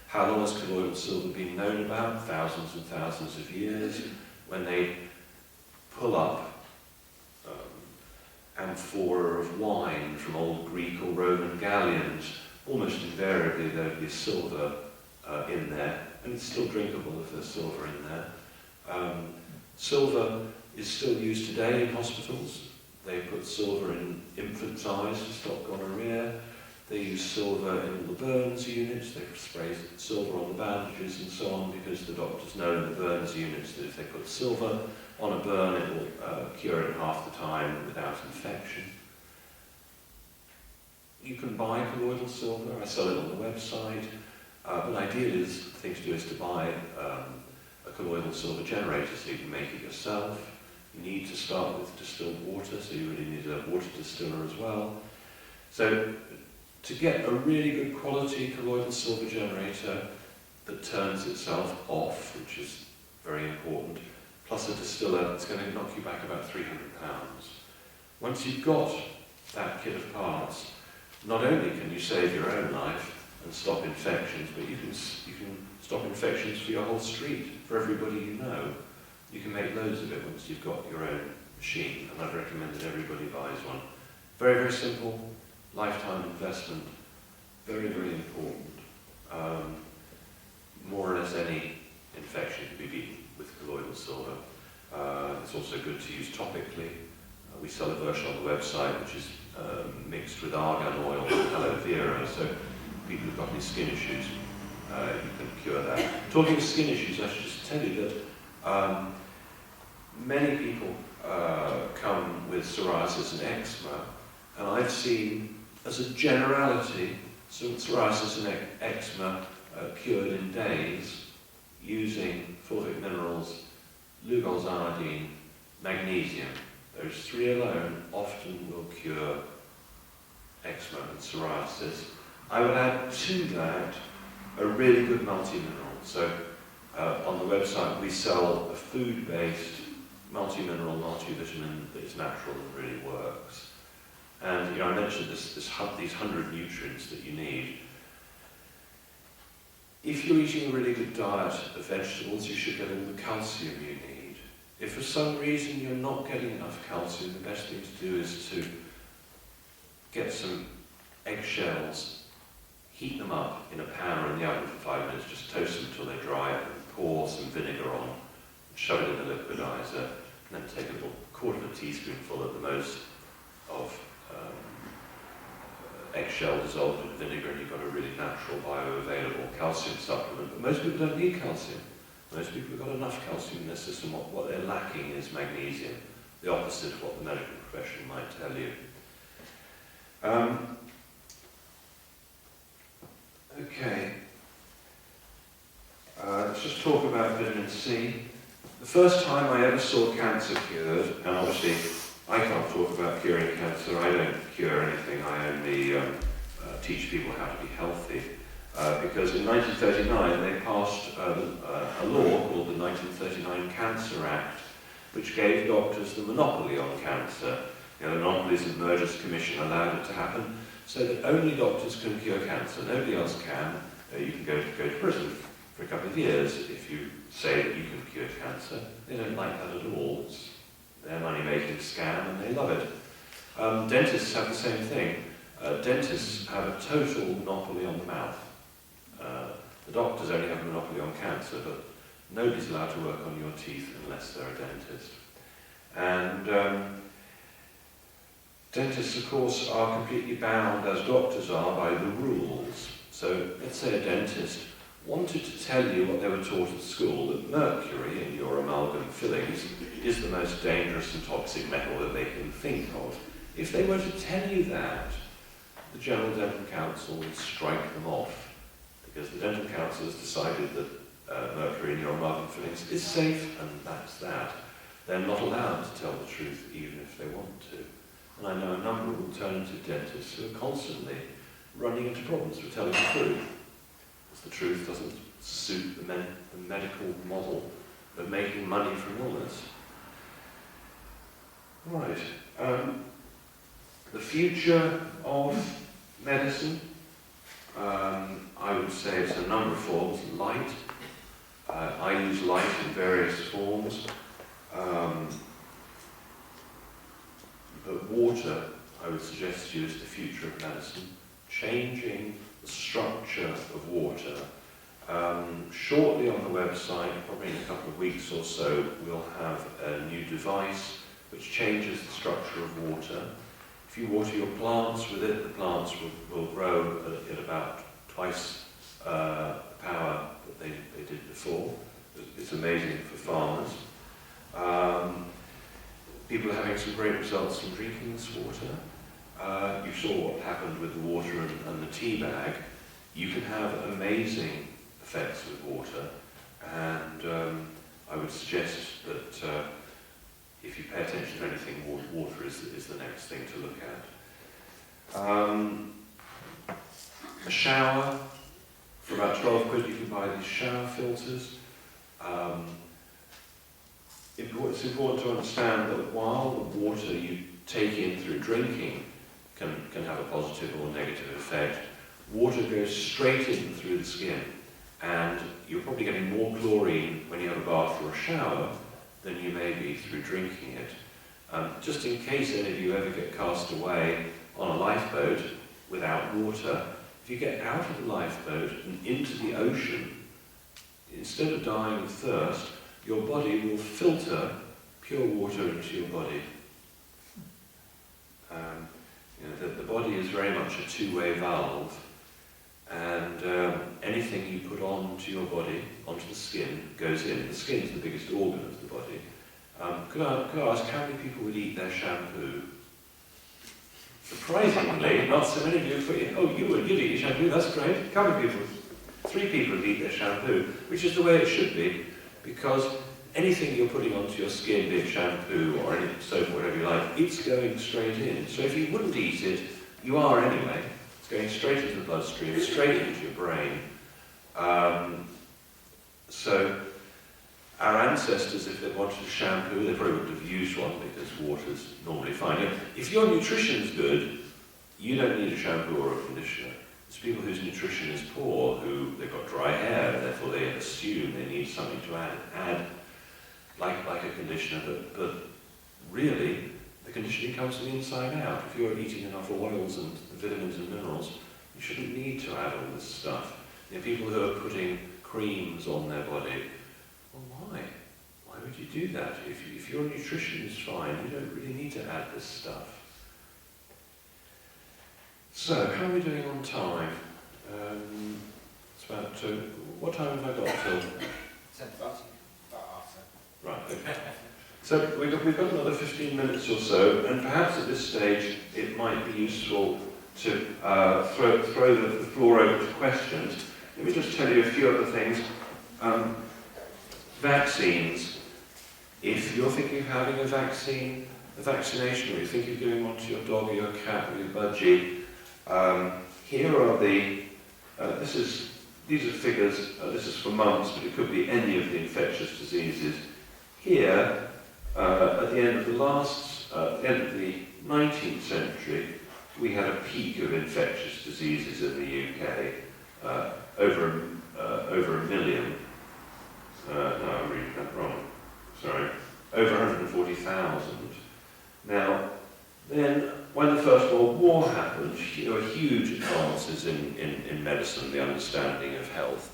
How long has colloidal silver been known about? Thousands and thousands of years. When they pull up amphora of wine from old Greek or Roman galleons, almost invariably there would be silver in there, and it's still drinkable if there's silver in there. Silver is still used today in hospitals. They put silver in infants' eyes to stop gonorrhea. They use silver in all the burns units. They spray silver on the bandages and so on, because the doctors know in the burns units that if they put silver on a burn, it will cure it half the time without infection. You can buy colloidal silver. I sell it on the website. But ideally, the thing to do is to buy a colloidal silver generator so you can make it yourself. You need to start with distilled water, so you really need a water distiller as well. So to get a really good quality colloidal silver generator that turns itself off, which is very important, plus a distiller, it's going to knock you back about £300. Once you've got that kit of parts, not only can you save your own life and stop infections, but you can stop infections for your whole street, for everybody you know. You can make loads of it once you've got your own machine, and I'd recommend that everybody buys one. Very, very simple, lifetime investment, very, very important. More or less any infection can be beaten with colloidal silver. It's also good to use topically. We sell a version on the website which is mixed with argan oil and aloe vera, so people who've got any skin issues, you can cure that. Talking of skin issues, I should just tell you that many people come with psoriasis and eczema, and I've seen, as a generality, psoriasis and eczema cured in days using fulvic minerals, Lugol's iodine, magnesium. Those three alone often will cure eczema and psoriasis. I would add to that a really good multi-mineral. So on the website we sell a food-based multi-mineral, multivitamin that is natural and really works. And I mentioned these 100 nutrients that you need. If you're eating a really good diet of vegetables, you should get all the calcium you need. If for some reason you're not getting enough calcium, the best thing to do is to get some eggshells, heat them up in a pan or in the oven for 5 minutes, just toast them until they dry, and pour some vinegar on, shove it in the liquidizer, and then take a little quarter of a teaspoonful at the most of eggshell dissolved in vinegar, and you've got a really natural, bioavailable calcium supplement. But most people don't need calcium. Most people have got enough calcium in their system. What they're lacking is magnesium, the opposite of what the medical profession might tell you. Okay. Let's just talk about vitamin C. The first time I ever saw cancer cured, and obviously I can't talk about curing cancer, I don't cure anything, I only teach people how to be healthy. Because in 1939 they passed a law called the 1939 Cancer Act, which gave doctors the monopoly on cancer. The Monopolies and Mergers Commission allowed it to happen, so that only doctors can cure cancer, nobody else can. You can go to prison for a couple of years if you say that you can cure cancer. They don't like that at all. It's their money-making scam, and they love it. Dentists have the same thing. Dentists have a total monopoly on the mouth. The doctors only have a monopoly on cancer, but nobody's allowed to work on your teeth unless they're a dentist. And dentists, of course, are completely bound, as doctors are, by the rules. So let's say a dentist wanted to tell you what they were taught at school, that mercury in your amalgam fillings is the most dangerous and toxic metal that they can think of. If they were to tell you that, the General Dental Council would strike them off, because the Dental Council has decided that mercury in your amalgam fillings is safe, and that's that. They're not allowed to tell the truth even if they want to. And I know a number of alternative dentists who are constantly running into problems with telling the truth. The truth doesn't suit the medical model of making money from illness. Right. The future of medicine, I would say it's a number of forms. Light. I use light in various forms. But water, I would suggest to you, is the future of medicine. Changing the structure of water. Shortly on the website, probably in a couple of weeks or so, we'll have a new device which changes the structure of water. If you water your plants with it, the plants will grow at about twice the power that they did before. It's amazing for farmers. People are having some great results from drinking this water. You saw what happened with the water and the tea bag. You can have amazing effects with water, and I would suggest that if you pay attention to anything, water is the next thing to look at. A shower, for about 12 quid you can buy these shower filters. it's important to understand that while the water you take in through drinking can have a positive or negative effect, water goes straight in through the skin, and you're probably getting more chlorine when you have a bath or a shower than you may be through drinking it. Just in case any of you ever get cast away on a lifeboat without water, if you get out of the lifeboat and into the ocean, instead of dying of thirst, your body will filter pure water into your body. The body is very much a two-way valve, and anything you put onto your body, onto the skin, goes in. The skin is the biggest organ of the body. Could I ask how many people would eat their shampoo? Surprisingly, not so many of you put in, oh, you'd eat your shampoo, that's great. A couple of people, 3 people would eat their shampoo, which is the way it should be, because anything you're putting onto your skin, be it shampoo or any soap, whatever you like, it's going straight in. So if you wouldn't eat it, you are anyway. It's going straight into the bloodstream, straight into your brain. So our ancestors, if they wanted a shampoo, they probably wouldn't have used one because water's normally fine. If your nutrition's good, you don't need a shampoo or a conditioner. It's people whose nutrition is poor, who they've got dry hair, and therefore they assume they need something to add like a conditioner, but really the conditioning comes from the inside out. If you're eating enough oils and vitamins and minerals, you shouldn't need to add all this stuff. People who are putting creams on their body, well, why? Why would you do that? If your nutrition is fine, you don't really need to add this stuff. So, how are we doing on time? It's about what time have I got till? 10:30. Right, okay. So we've got another 15 minutes or so, and perhaps at this stage it might be useful to throw the floor over to questions. Let me just tell you a few other things. Vaccines. If you're thinking of having a vaccination, or you think of giving one to your dog or your cat or your budgie, here are these are figures, this is for mumps, but it could be any of the infectious diseases. Here, at the end of the end of the 19th century, we had a peak of infectious diseases in the UK, over a million. No, I'm reading that wrong. Sorry, over 140,000. Now, then, when the First World War happened, there were huge advances in medicine, the understanding of health.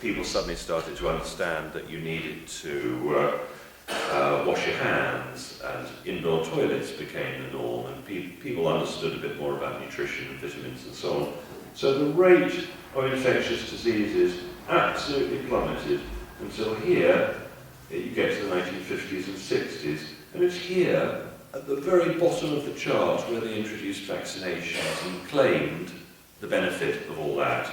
People suddenly started to understand that you needed to wash your hands, and indoor toilets became the norm, and people understood a bit more about nutrition and vitamins and so on. So the rate of infectious diseases absolutely plummeted until here, you get to the 1950s and 60s, and it's here, at the very bottom of the chart, where they introduced vaccinations and claimed the benefit of all that.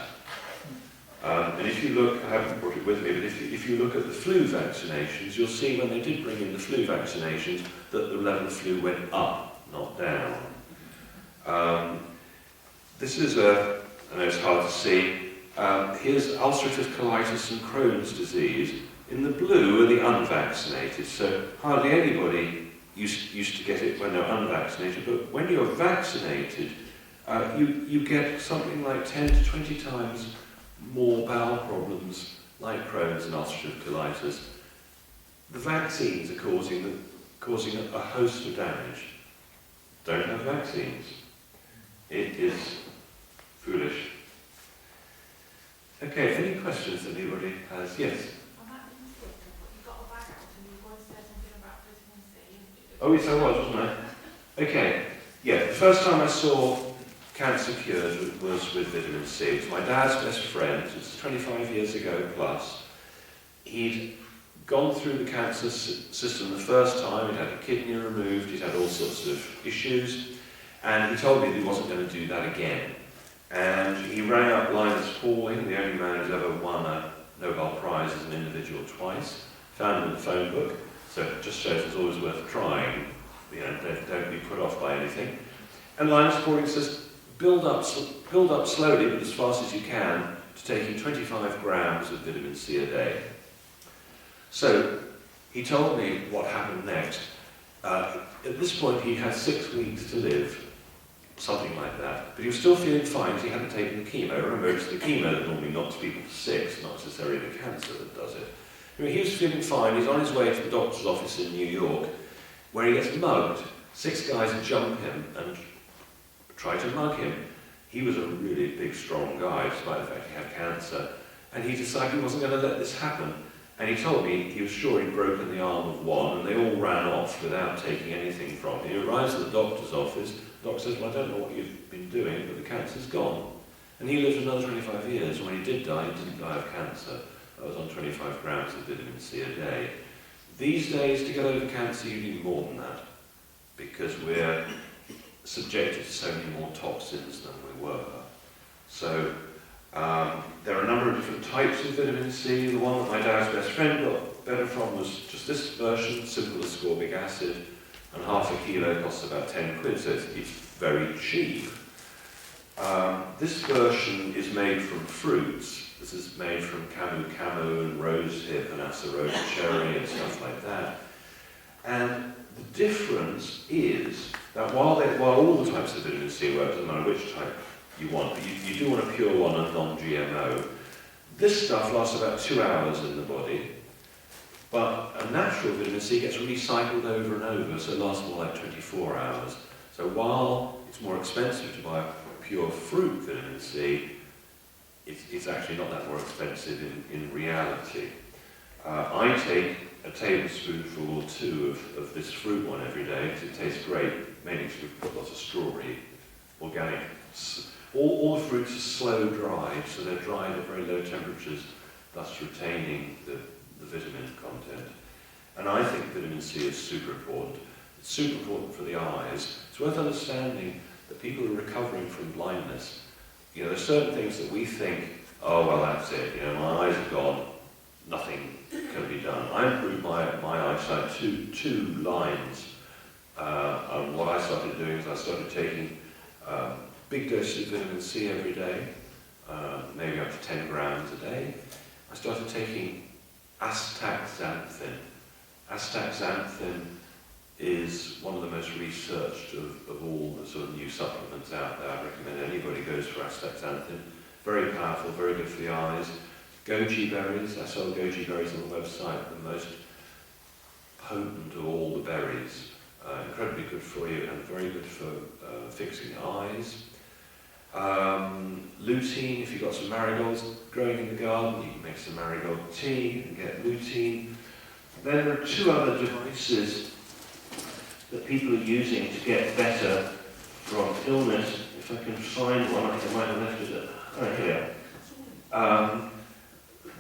And if you look, I haven't brought it with me, but if you look at the flu vaccinations, you'll see when they did bring in the flu vaccinations that the level of flu went up, not down. This is I know it's hard to see, here's ulcerative colitis and Crohn's disease. In the blue are the unvaccinated, so hardly anybody used to get it when they're unvaccinated, but when you're vaccinated, you get something like 10 to 20 times more bowel problems like Crohn's and ulcerative colitis. The vaccines are causing a host of damage. Don't have vaccines. It is foolish. Okay, any questions that anybody has? Yes? I might be mistaken, but you got a bag out and you were going to say something about vitamin C. Oh yes, I was, wasn't I? Okay, yeah, the first time I saw cancer cured was with vitamin C. It was my dad's best friend. It was 25 years ago plus. He'd gone through the cancer system the first time. He'd had a kidney removed. He'd had all sorts of issues. And he told me that he wasn't going to do that again. And he rang up Linus Pauling, the only man who's ever won a Nobel Prize as an individual twice. Found him in the phone book. So it just shows it's always worth trying. Don't be put off by anything. And Linus Pauling says, build up slowly, but as fast as you can, to taking 25 grams of vitamin C a day. So he told me what happened next. At this point, he had 6 weeks to live, something like that. But he was still feeling fine because he hadn't taken the chemo. Remember, it's the chemo that normally knocks people for 6, not necessarily the cancer that does it. Anyway, he was feeling fine. He's on his way to the doctor's office in New York, where he gets mugged. 6 guys jump him and try to mug him. He was a really big, strong guy, despite the fact he had cancer. And he decided he wasn't going to let this happen. And he told me he was sure he'd broken the arm of one, and they all ran off without taking anything from him. He arrives at the doctor's office. The doctor says, well, I don't know what you've been doing, but the cancer's gone. And he lived another 25 years. When he did die, he didn't die of cancer. That was on 25 grams of vitamin C a day. These days, to get over cancer, you need more than that, because we're subjected to so many more toxins than we were. So there are a number of different types of vitamin C. The one that my dad's best friend got better from was just this version, simple ascorbic acid, and half a kilo costs about 10 quid, so it's very cheap. This version is made from fruits. This is made from camu and rosehip and acerola cherry and stuff like that. And the difference is that while all the types of vitamin C work, doesn't matter which type you want, but you do want a pure one and non-GMO, this stuff lasts about 2 hours in the body, but a natural vitamin C gets recycled over and over, so it lasts more like 24 hours. So while it's more expensive to buy pure fruit vitamin C, it's actually not that more expensive in reality. I take a tablespoonful or 2 of this fruit one every day because it tastes great, mainly because we've put lots of strawberry, organic. All the fruits are slow dried, so they're dried at very low temperatures, thus retaining the vitamin content. And I think vitamin C is super important. It's super important for the eyes. It's worth understanding that people who are recovering from blindness, there's certain things that we think, oh, well, that's it, my eyes are gone, nothing can be done. I improved my eyesight two lines. And what I started doing is I started taking big doses of vitamin C every day, maybe up to 10 grams a day. I started taking astaxanthin. Astaxanthin is one of the most researched of all the sort of new supplements out there. I recommend anybody goes for astaxanthin. Very powerful, very good for the eyes. Goji berries, I sell goji berries on the website, the most potent of all the berries. Incredibly good for you and very good for fixing eyes. Lutein, if you've got some marigolds growing in the garden, you can make some marigold tea and get lutein. Then there are 2 other devices that people are using to get better from illness. If I can find one, I might have left it here.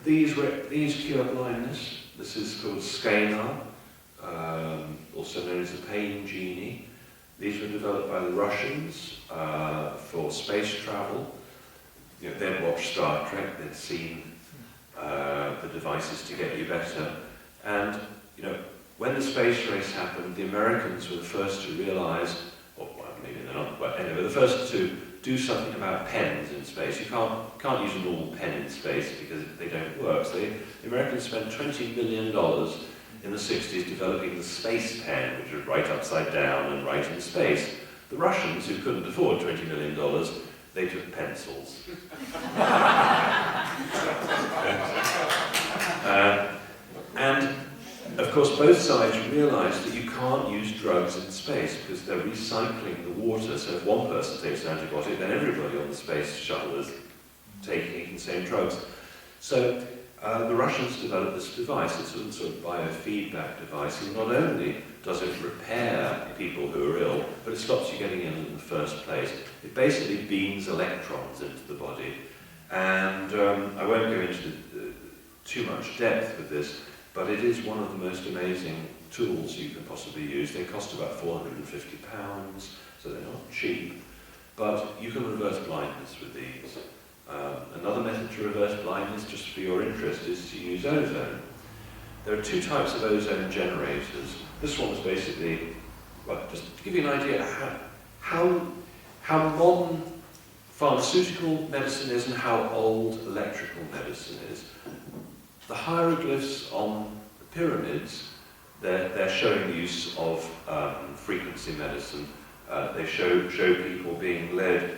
These cure blindness. This is called Scanar, also known as the pain genie. These were developed by the Russians for space travel. They'd watched Star Trek, they'd seen the devices to get you better. And, when the space race happened, the Americans were the first to realise, or well, maybe they're not, but anyway, the first to do something about pens in space. You can't use a normal pen in space because they don't work. So the Americans spent $20 million in the 60s developing the space pen, which would write upside down and write in space. The Russians, who couldn't afford $20 million, they took pencils. And of course, both sides realised that you can't use drugs in space because they're recycling the water. So if one person takes an antibiotic, then everybody on the space shuttle is taking the same drugs. So the Russians developed this device. It's a sort of biofeedback device, and not only does it repair people who are ill, but it stops you getting ill in the first place. It basically beams electrons into the body. And I won't go into too much depth with this, but it is one of the most amazing tools you can possibly use. They cost about £450, so they're not cheap, but you can reverse blindness with these. Another method to reverse blindness, just for your interest, is to use ozone. There are 2 types of ozone generators. This one is basically, well, just to give you an idea how modern pharmaceutical medicine is and how old electrical medicine is. The hieroglyphs on the pyramids they're showing the use of frequency medicine. They show people being led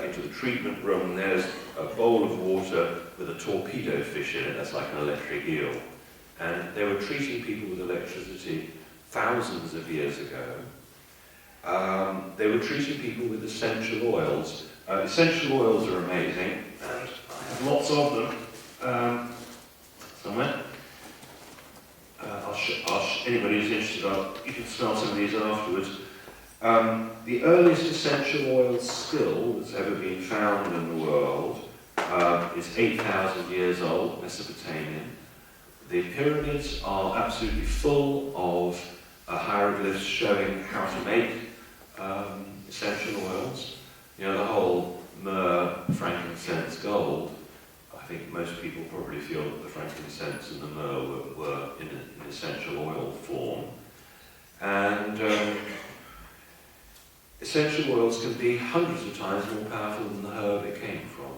into the treatment room, and there's a bowl of water with a torpedo fish in it, that's like an electric eel. And they were treating people with electricity thousands of years ago. They were treating people with essential oils. Essential oils are amazing, and I have lots of them somewhere. Anybody who's interested, you can smell some of these afterwards. The earliest essential oil still that's ever been found in the world is 8,000 years old, Mesopotamian. The pyramids are absolutely full of hieroglyphs showing how to make essential oils. You know, the whole myrrh, frankincense, gold. I think most people probably feel that the frankincense and the myrrh were in an essential oil form. And essential oils can be hundreds of times more powerful than the herb it came from.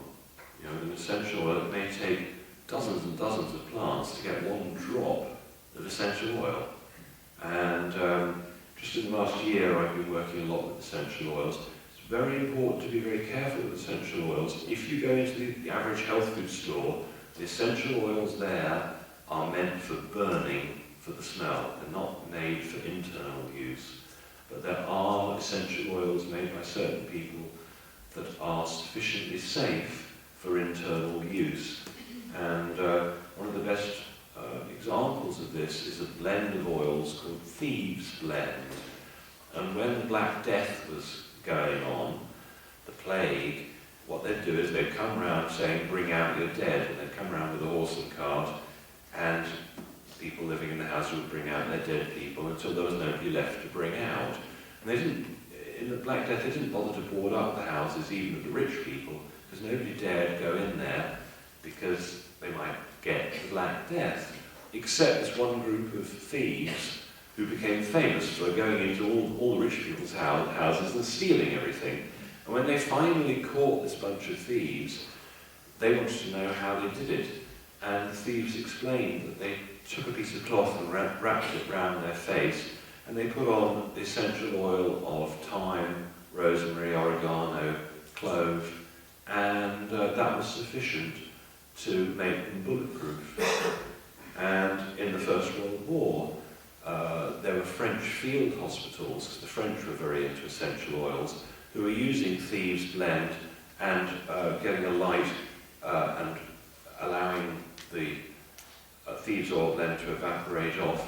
You know, with an essential oil, it may take dozens and dozens of plants to get one drop of essential oil. And just in the last year, I've been working a lot with essential oils. It's very important to be very careful with essential oils. If you go into the average health food store, the essential oils there are meant for burning for the smell. They're not made for internal use. But there are essential oils made by certain people that are sufficiently safe for internal use. And one of the best examples of this is a blend of oils called Thieves' Blend. And when the Black Death was going on, the plague, what they'd do is they'd come round saying, bring out your dead, and they'd come round with a horse and cart, and people living in the house would bring out their dead people until there was nobody left to bring out. And they didn't, in the Black Death, they didn't bother to board up the houses, even of the rich people, because nobody dared go in there because they might get the Black Death, except this one group of thieves who became famous for going into all the rich people's houses and stealing everything. And when they finally caught this bunch of thieves, they wanted to know how they did it. And the thieves explained that they took a piece of cloth and wrapped it round their face, and they put on the essential oil of thyme, rosemary, oregano, clove, and that was sufficient to make them bulletproof. And in the First World War, there were French field hospitals, because the French were very into essential oils, who were using Thieves' Blend and getting a light and allowing the thieves' oil blend to evaporate off.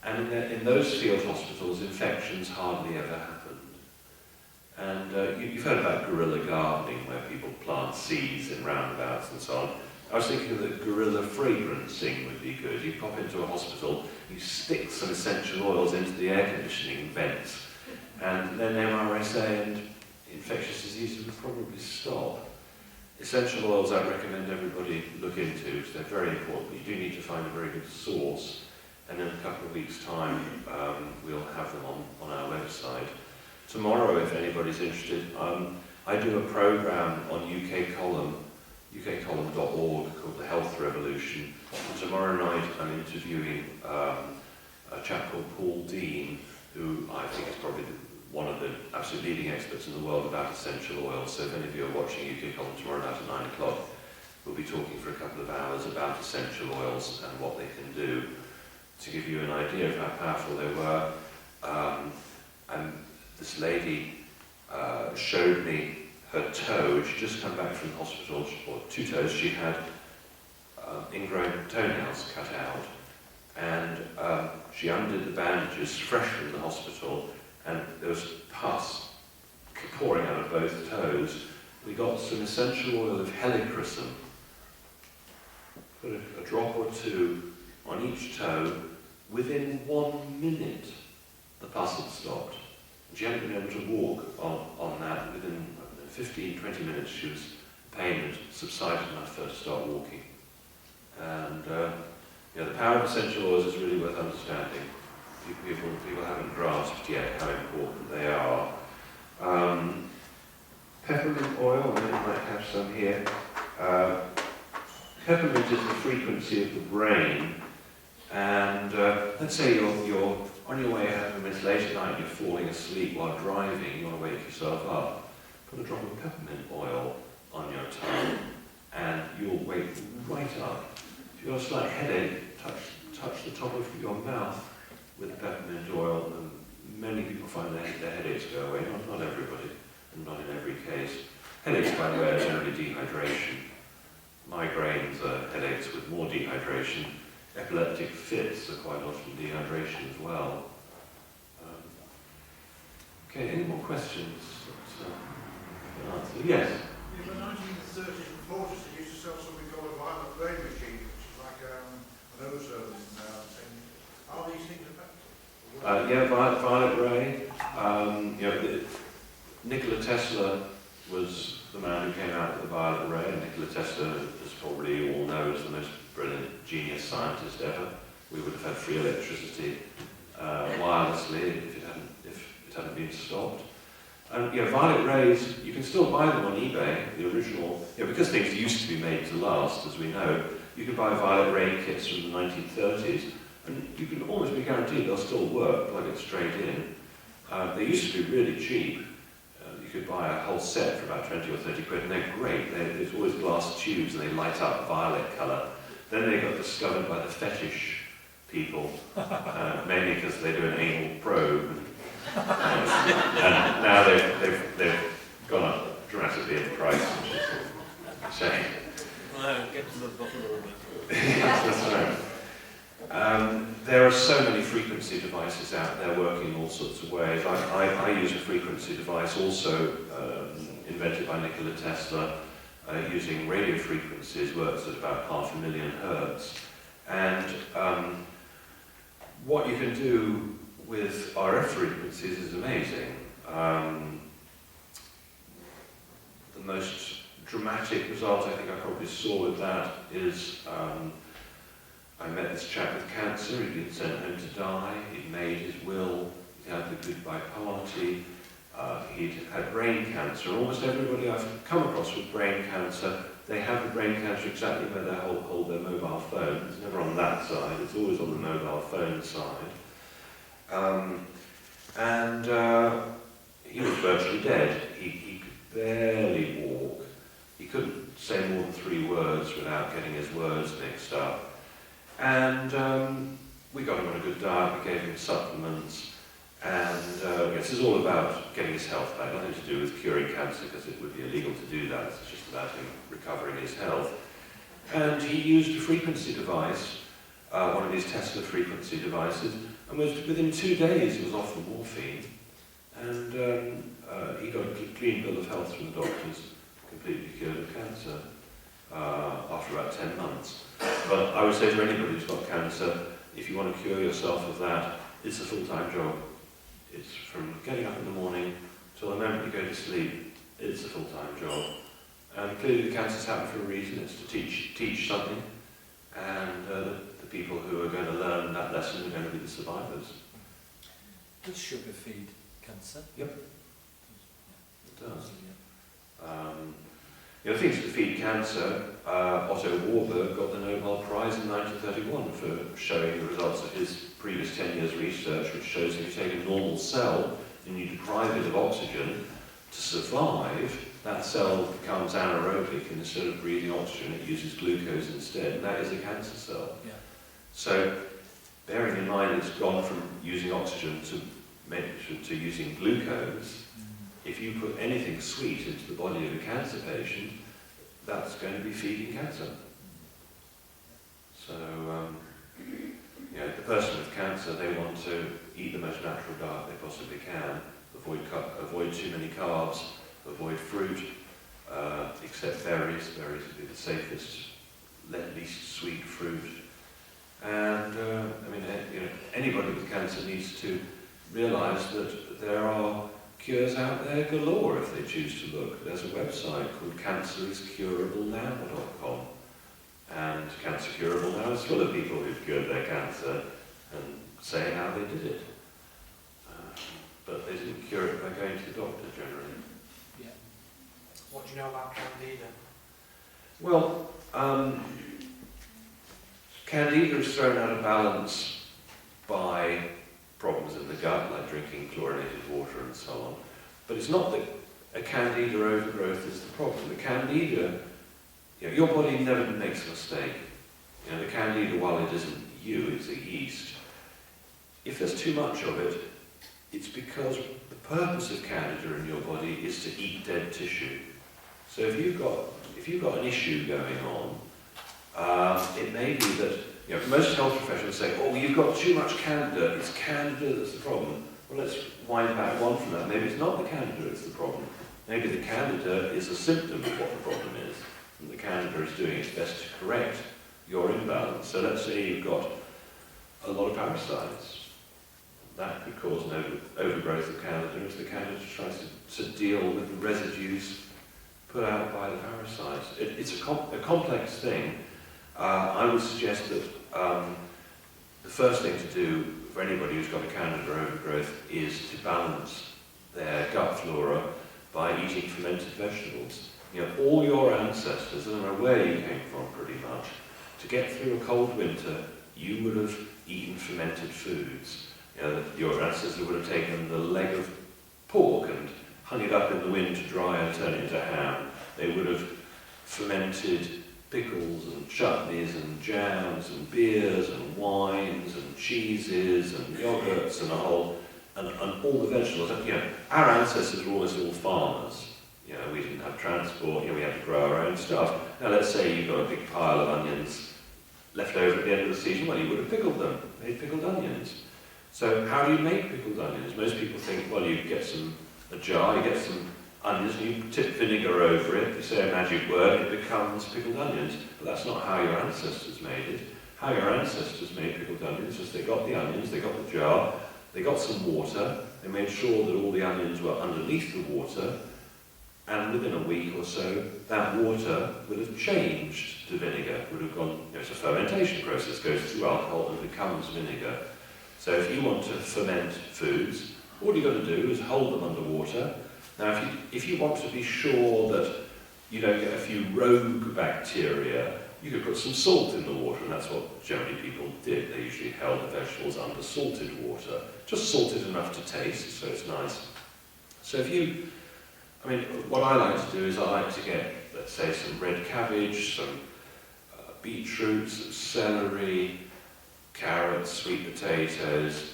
And in those field hospitals, infections hardly ever happened. And you've heard about guerrilla gardening, where people plant seeds in roundabouts and so on. I was thinking that guerrilla fragrancing would be good. You pop into a hospital, you stick some essential oils into the air conditioning vents, and then MRSA and infectious diseases would probably stop. Essential oils I recommend everybody look into, because they're very important. You do need to find a very good source, and in a couple of weeks' time we'll have them on our website. Tomorrow, if anybody's interested, I do a programme on ukcolumn.org called The Health Revolution. And tomorrow night I'm interviewing a chap called Paul Dean, who I think is probably one of the absolute leading experts in the world about essential oils. So if any of you are watching UK Column tomorrow night at 9 o'clock, we'll be talking for a couple of hours about essential oils and what they can do, to give you an idea of how powerful they were. And this lady showed me her toe. She'd just come back from the hospital, or two toes. She had ingrown toenails cut out, and she undid the bandages fresh from the hospital, and there was pus pouring out of both toes. We got some essential oil of helichrysum, put a drop or two on each toe. Within 1 minute, the pus had stopped. She hadn't been able to walk on that. Within 15-20 minutes, the pain had subsided enough for her to start walking. And the power of essential oils is really worth understanding. People haven't grasped yet how important they are. Peppermint oil, I might have some here. Peppermint is the frequency of the brain, and let's say you're on your way home, it's late at night, you're falling asleep while driving, you want to wake yourself up, put a drop of peppermint oil on your tongue, and you'll wake right up. If you've got a slight headache, touch the top of your mouth with peppermint oil, and many people find their headaches go away. Not everybody, and not in every case. Headaches, by the way, are generally dehydration. Migraines are headaches with more dehydration. Epileptic fits are quite often dehydration as well. Okay, any more questions? Yes? In the 1930s and 40s, they used to sell something called a violet ray machine, which is like an ozone thing. Are these things effective? Yeah, violet ray. Nikola Tesla was the man who came out with the violet ray, and Nikola Tesla, as probably you all know, is the most brilliant genius scientist ever. We would have had free electricity wirelessly if it hadn't been stopped. And violet rays, you can still buy them on eBay, the original, because things used to be made to last, as we know. You can buy violet ray kits from the 1930s, and you can almost be guaranteed they'll still work, plug it straight in. They used to be really cheap. You could buy a whole set for about 20 or 30 quid, and they're great. There's always glass tubes, and they light up violet colour. Then they got discovered by the fetish people, mainly because they do an anal probe. And now they've gone up dramatically in price, which is a shame. Well, get to the bottom of it. That's right. There are so many frequency devices out there working in all sorts of ways. I use a frequency device also invented by Nikola Tesla using radio frequencies, works at about 500,000 hertz. And what you can do with RF frequencies is amazing. The most dramatic result I think I probably saw with that is I met this chap with cancer. He'd been sent home to die. He'd made his will. He'd had the goodbye party. He'd had brain cancer. Almost everybody I've come across with brain cancer, they have the brain cancer exactly where they hold their mobile phone. It's never on that side. It's always on the mobile phone side. He was virtually dead. He could barely walk. He couldn't say more than 3 words without getting his words mixed up. And we got him on a good diet, we gave him supplements, and this is all about getting his health back, nothing to do with curing cancer, because it would be illegal to do that. It's just about him recovering his health. And he used a frequency device, one of these Tesla frequency devices, and within 2 days he was off the morphine, and he got a clean bill of health from the doctors, completely cured of cancer after about 10 months. But I would say to anybody who's got cancer, if you want to cure yourself of that, it's a full-time job. It's from getting up in the morning till the moment you go to sleep, it's a full-time job. And clearly the cancer's happened for a reason. It's to teach something, and the people who are going to learn that lesson are going to be the survivors. Does sugar feed cancer? Yep, it does. The things that feed cancer, Otto Warburg got the Nobel Prize in 1931 for showing the results of his previous 10 years research, which shows if you take a normal cell and you deprive it of oxygen to survive, that cell becomes anaerobic, and instead of breathing oxygen it uses glucose instead, and that is a cancer cell. Yeah. So, bearing in mind it's gone from using oxygen to using glucose, if you put anything sweet into the body of a cancer patient, that's going to be feeding cancer. So, the person with cancer, they want to eat the most natural diet they possibly can, avoid too many carbs, avoid fruit, except berries. Berries would be the safest, least sweet fruit. And, anybody with cancer needs to realise that there are cures out there galore if they choose to look. There's a website called canceriscurablenow.com, and Cancer Curable Now is full of people who've cured their cancer and saying how they did it. But they didn't cure it by going to the doctor generally. Yeah. What do you know about Candida? Well, Candida is thrown out of balance by problems in the gut, like drinking chlorinated water and so on. But it's not that a candida overgrowth is the problem. The candida, your body never makes a mistake. The candida, while it isn't you, it's a yeast. If there's too much of it, it's because the purpose of candida in your body is to eat dead tissue. So if you've got an issue going on, it may be that most health professionals say, "Oh, you've got too much candida. It's candida that's the problem." Well, let's wind back one from that. Maybe it's not the candida that's the problem. Maybe the candida is a symptom of what the problem is, and the candida is doing its best to correct your imbalance. So let's say you've got a lot of parasites. That could cause an overgrowth of candida as the candida tries to deal with the residues put out by the parasites. It's a complex thing. I would suggest that the first thing to do for anybody who's got a candida overgrowth is to balance their gut flora by eating fermented vegetables. All your ancestors, I don't know where you came from pretty much, to get through a cold winter, you would have eaten fermented foods. Your ancestors would have taken the leg of pork and hung it up in the wind to dry and turn it into ham. They would have fermented pickles and chutneys and jams and beers and wines and cheeses and yogurts and and all the vegetables. Our ancestors were almost all farmers. We didn't have transport. We had to grow our own stuff. Now let's say you've got a big pile of onions left over at the end of the season. Well, you would have pickled them. Made pickled onions. So how do you make pickled onions? Most people think, well, you get a jar, you get some onions, and you tip vinegar over it, you say a magic word, it becomes pickled onions. But that's not how your ancestors made it. How your ancestors made pickled onions is they got the onions, they got the jar, they got some water, they made sure that all the onions were underneath the water, and within a week or so, that water would have changed to vinegar, would have gone, it's a fermentation process, goes through alcohol and becomes vinegar. So if you want to ferment foods, all you've got to do is hold them under water. Now, if you want to be sure that you don't get a few rogue bacteria, you could put some salt in the water, and that's what generally people did. They usually held the vegetables under salted water, just salted enough to taste, so it's nice. So what I like to do is I like to get, let's say, some red cabbage, some beetroot, some celery, carrots, sweet potatoes,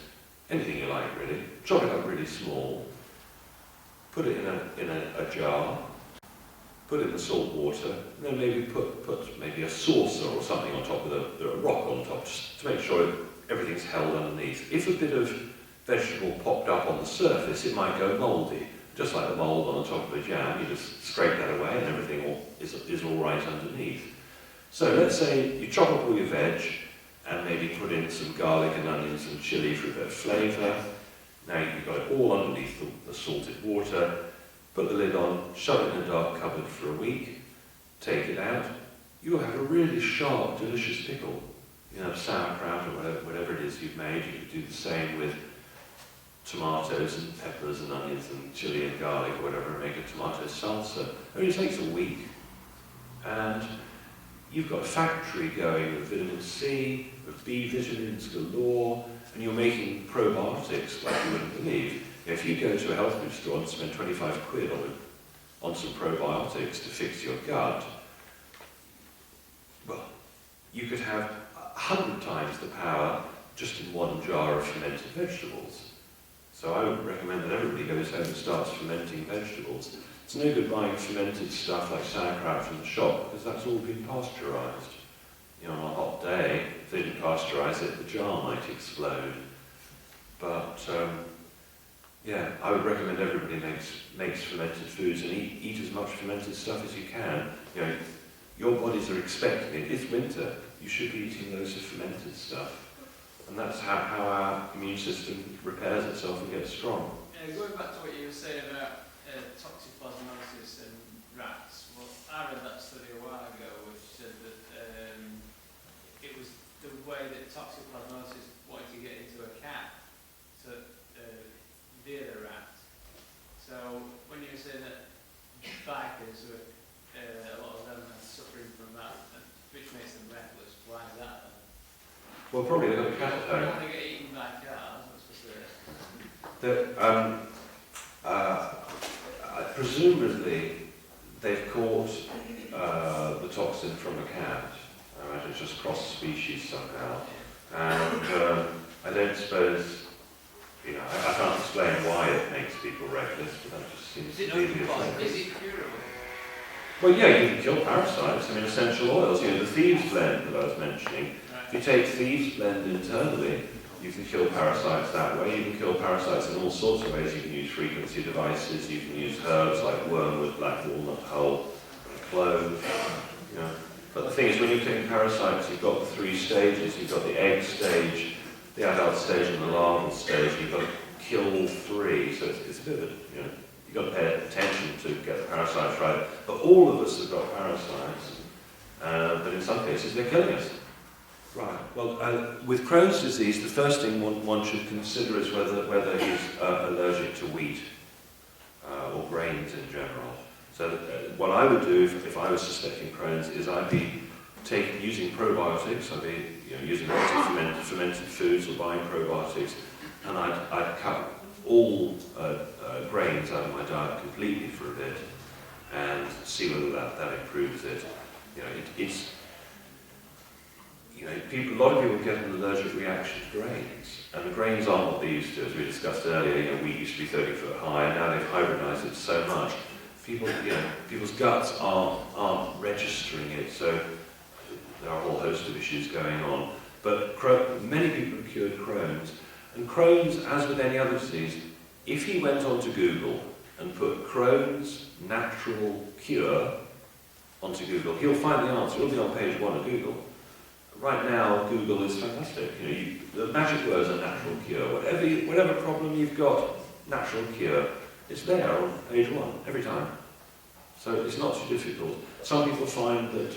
anything you like really. Chop it up really small, put it in a jar, put it in the salt water, and then maybe put maybe a saucer or something on top with a rock on top, just to make sure everything's held underneath. If a bit of vegetable popped up on the surface, it might go mouldy. Just like the mould on the top of a jam, you just scrape that away and everything is all right underneath. So let's say you chop up all your veg and maybe put in some garlic and onions and chilli for a bit of flavour. Now you've got it all underneath the salted water. Put the lid on, shove it in a dark cupboard for a week, take it out. You'll have a really sharp, delicious pickle. Sauerkraut or whatever it is you've made. You could do the same with tomatoes and peppers and onions and chili and garlic or whatever, and make a tomato salsa. It only takes a week, and you've got a factory going with vitamin C, with B vitamins galore, and you're making probiotics like you wouldn't believe. If you go to a health food store and spend 25 quid on some probiotics to fix your gut, well, you could have 100 times the power just in one jar of fermented vegetables. So I would recommend that everybody goes home and starts fermenting vegetables. It's no good buying fermented stuff like sauerkraut from the shop, because that's all been pasteurised. On a hot day, if they didn't pasteurize it, the jar might explode. But I would recommend everybody makes fermented foods and eat as much fermented stuff as you can. Your bodies are expecting it. It's winter. You should be eating loads of fermented stuff. And that's how our immune system repairs itself and gets strong. Going back to what you were saying about toxoplasmosis and rats, well, I read that study a while ago which said that it was the way that toxoplasmosis wanted to get into a cat via the rat. So when you were saying that bikers, a lot of them are suffering from that, which makes them reckless, why is that then? Well, probably they've got a cat at They don't home. want to get eaten by Presumably, they've caught the toxin from a cat. I imagine it's just cross species somehow. And I don't suppose, I can't explain why it makes people reckless, but that just seems Is it to be only the fine? effect. Is it curable? Well, yeah, you can kill parasites. I mean, essential oils, the thieves blend that I was mentioning. If you take thieves blend internally, you can kill parasites that way. You can kill parasites in all sorts of ways. You can use frequency devices. You can use herbs like wormwood, black walnut hull, clove. But the thing is, when you're killing parasites, you've got the 3 stages. You've got the egg stage, the adult stage, and the larval stage. You've got to kill all 3. So it's a bit of a, you've got to pay attention to get the parasites right. But all of us have got parasites. But in some cases, they're killing us. Right. Well, with Crohn's disease, the first thing one should consider is whether he's allergic to wheat or grains in general. So what I would do if I was suspecting Crohn's is I'd be using probiotics. I'd be using fermented foods or buying probiotics, and I'd cut all grains out of my diet completely for a bit and see whether that improves it. It's a lot of people get an allergic reaction to grains, and the grains aren't what they used to, as we discussed earlier. Wheat used to be 30 foot high, and now they've hybridized it so much. People's guts aren't registering it, so there are a whole host of issues going on. But many people have cured Crohn's, and Crohn's, as with any other disease, if he went onto Google and put Crohn's natural cure onto Google, he'll find the answer. It'll be on page 1 of Google. Right now, Google is fantastic. The magic words are natural cure. Whatever problem you've got, natural cure, it's there on page 1 every time. So it's not too difficult. Some people find that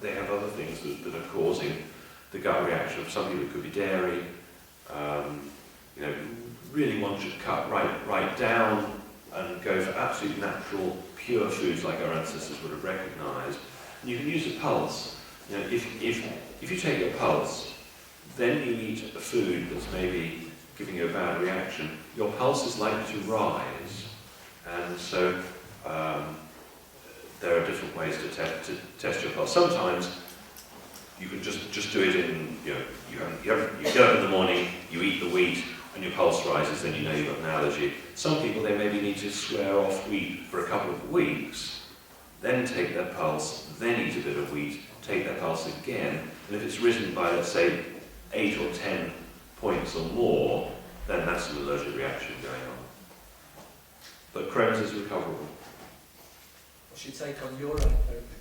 they have other things that are causing the gut reaction. For some people, it could be dairy. Really one should cut right down and go for absolute natural, pure foods like our ancestors would have recognised. And you can use a pulse. If you take your pulse, then you eat a food that's maybe giving you a bad reaction, your pulse is likely to rise. And so there are different ways to test your pulse. Sometimes you can just do it in, you get up in the morning, you eat the wheat, and your pulse rises, then you know you've got an allergy. Some people, they maybe need to swear off wheat for a couple of weeks, then take their pulse, then eat a bit of wheat, take their pulse again, and if it's risen by, let's say, 8 or 10 points or more, then that's an allergic reaction going on. But Crohn's is recoverable. What's your take on urine therapy?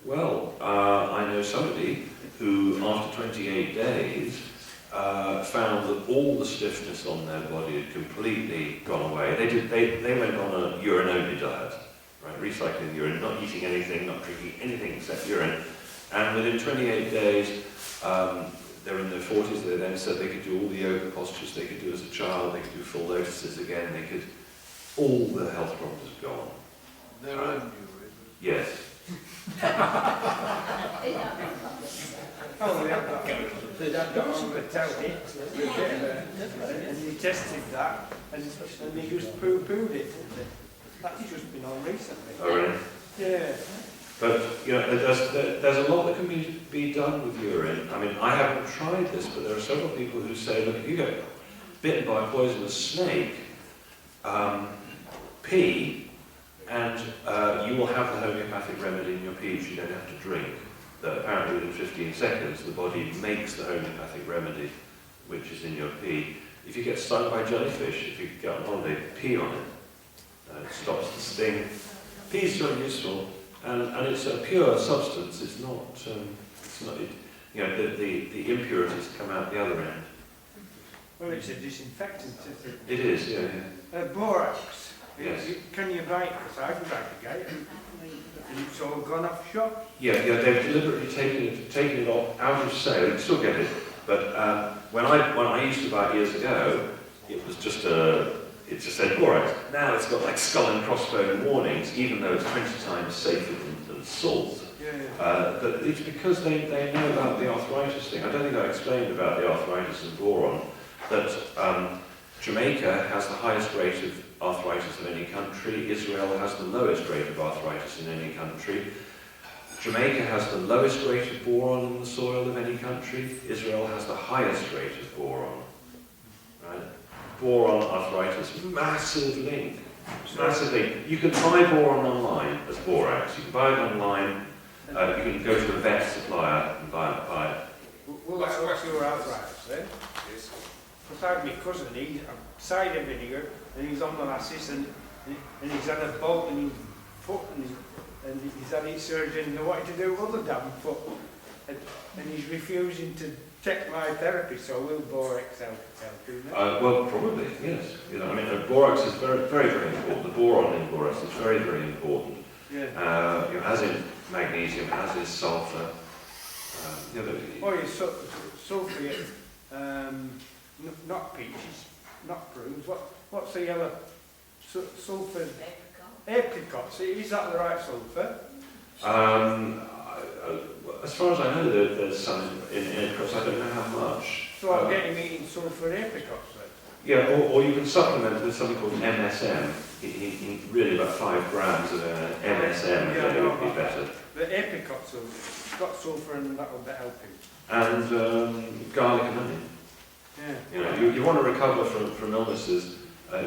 Well, I know somebody who, after 28 days, found that all the stiffness on their body had completely gone away. They went on a urine-only diet, right? Recycling urine, not eating anything, not drinking anything except urine. And within 28 days, they're in their 40s, they then said they could do all the yoga postures they could do as a child, they could do full lotuses again, all the health problems have gone. Their own urine? Yes. Oh, they'd had that on the telly, and he tested that, and he just poo-pooed it. That's just been on recently. Oh, really? Yeah. But, there's a lot that can be done with urine. I mean, I haven't tried this, but there are several people who say, look, if you get bitten by a poisonous snake, pee, and you will have the homeopathic remedy in your pee, which you don't have to drink. That apparently within 15 seconds, the body makes the homeopathic remedy, which is in your pee. If you get stung by jellyfish, if you get on holiday, pee on it. It stops the sting. Pee is very useful. And it's a pure substance. It's not. The impurities come out the other end. Well, it's a disinfectant, isn't it? It is, yeah. Borax. Yes. Can you buy it? Because I've tried to get it. And it's all gone off shops. Yeah. They've deliberately taken it off out of sale. You can still get it, but when I used to buy it years ago, it was just it just said borax. Now it's got like skull and crossbone warnings, even though it's 20 times safer than salt. But it's because they know about the arthritis thing. I don't think I explained about the arthritis and boron, that Jamaica has the highest rate of arthritis of any country. Israel has the lowest rate of arthritis in any country. Jamaica has the lowest rate of boron in the soil of any country. Israel has the highest rate of boron. Right? Boron arthritis, massive link. Massive link. You can buy boron online as borax. You can buy it online. You can go to a vet supplier and buy it. Well, that's what's your arthritis then? Yes. Because I have my cousin, he's cider vinegar, and he's on molasses, and he's had a bolt in his foot, and he's had his surgery, and they wanted to do other damn foot, and he's refusing to take my therapy, so will borax help do that? Well, probably, yes. You know, I mean, borax is very, very, very important. The boron in borax is very, very important. Yeah. You know, as in magnesium, as is sulfur. You know, Oh, it's sulphate, not peaches, not prunes. What's the yellow sulphur? Apricots. Is that the right sulphur? As far as I know, there's some in apricots. I don't know how much. So I'm getting eating sulphur apricots then? Yeah, or you can supplement with something called MSM. Really about 5 grams of MSM a day would be better. The apricots have got sulphur and that will help him. And garlic and onion. Yeah. You know, you want to recover from illnesses.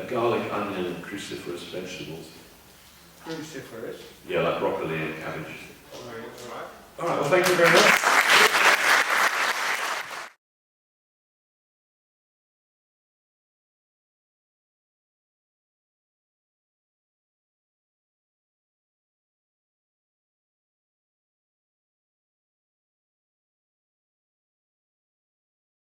Garlic, onion, and cruciferous vegetables. Cruciferous. Yeah, like broccoli and cabbage. All right. All right. Well, thank you very much.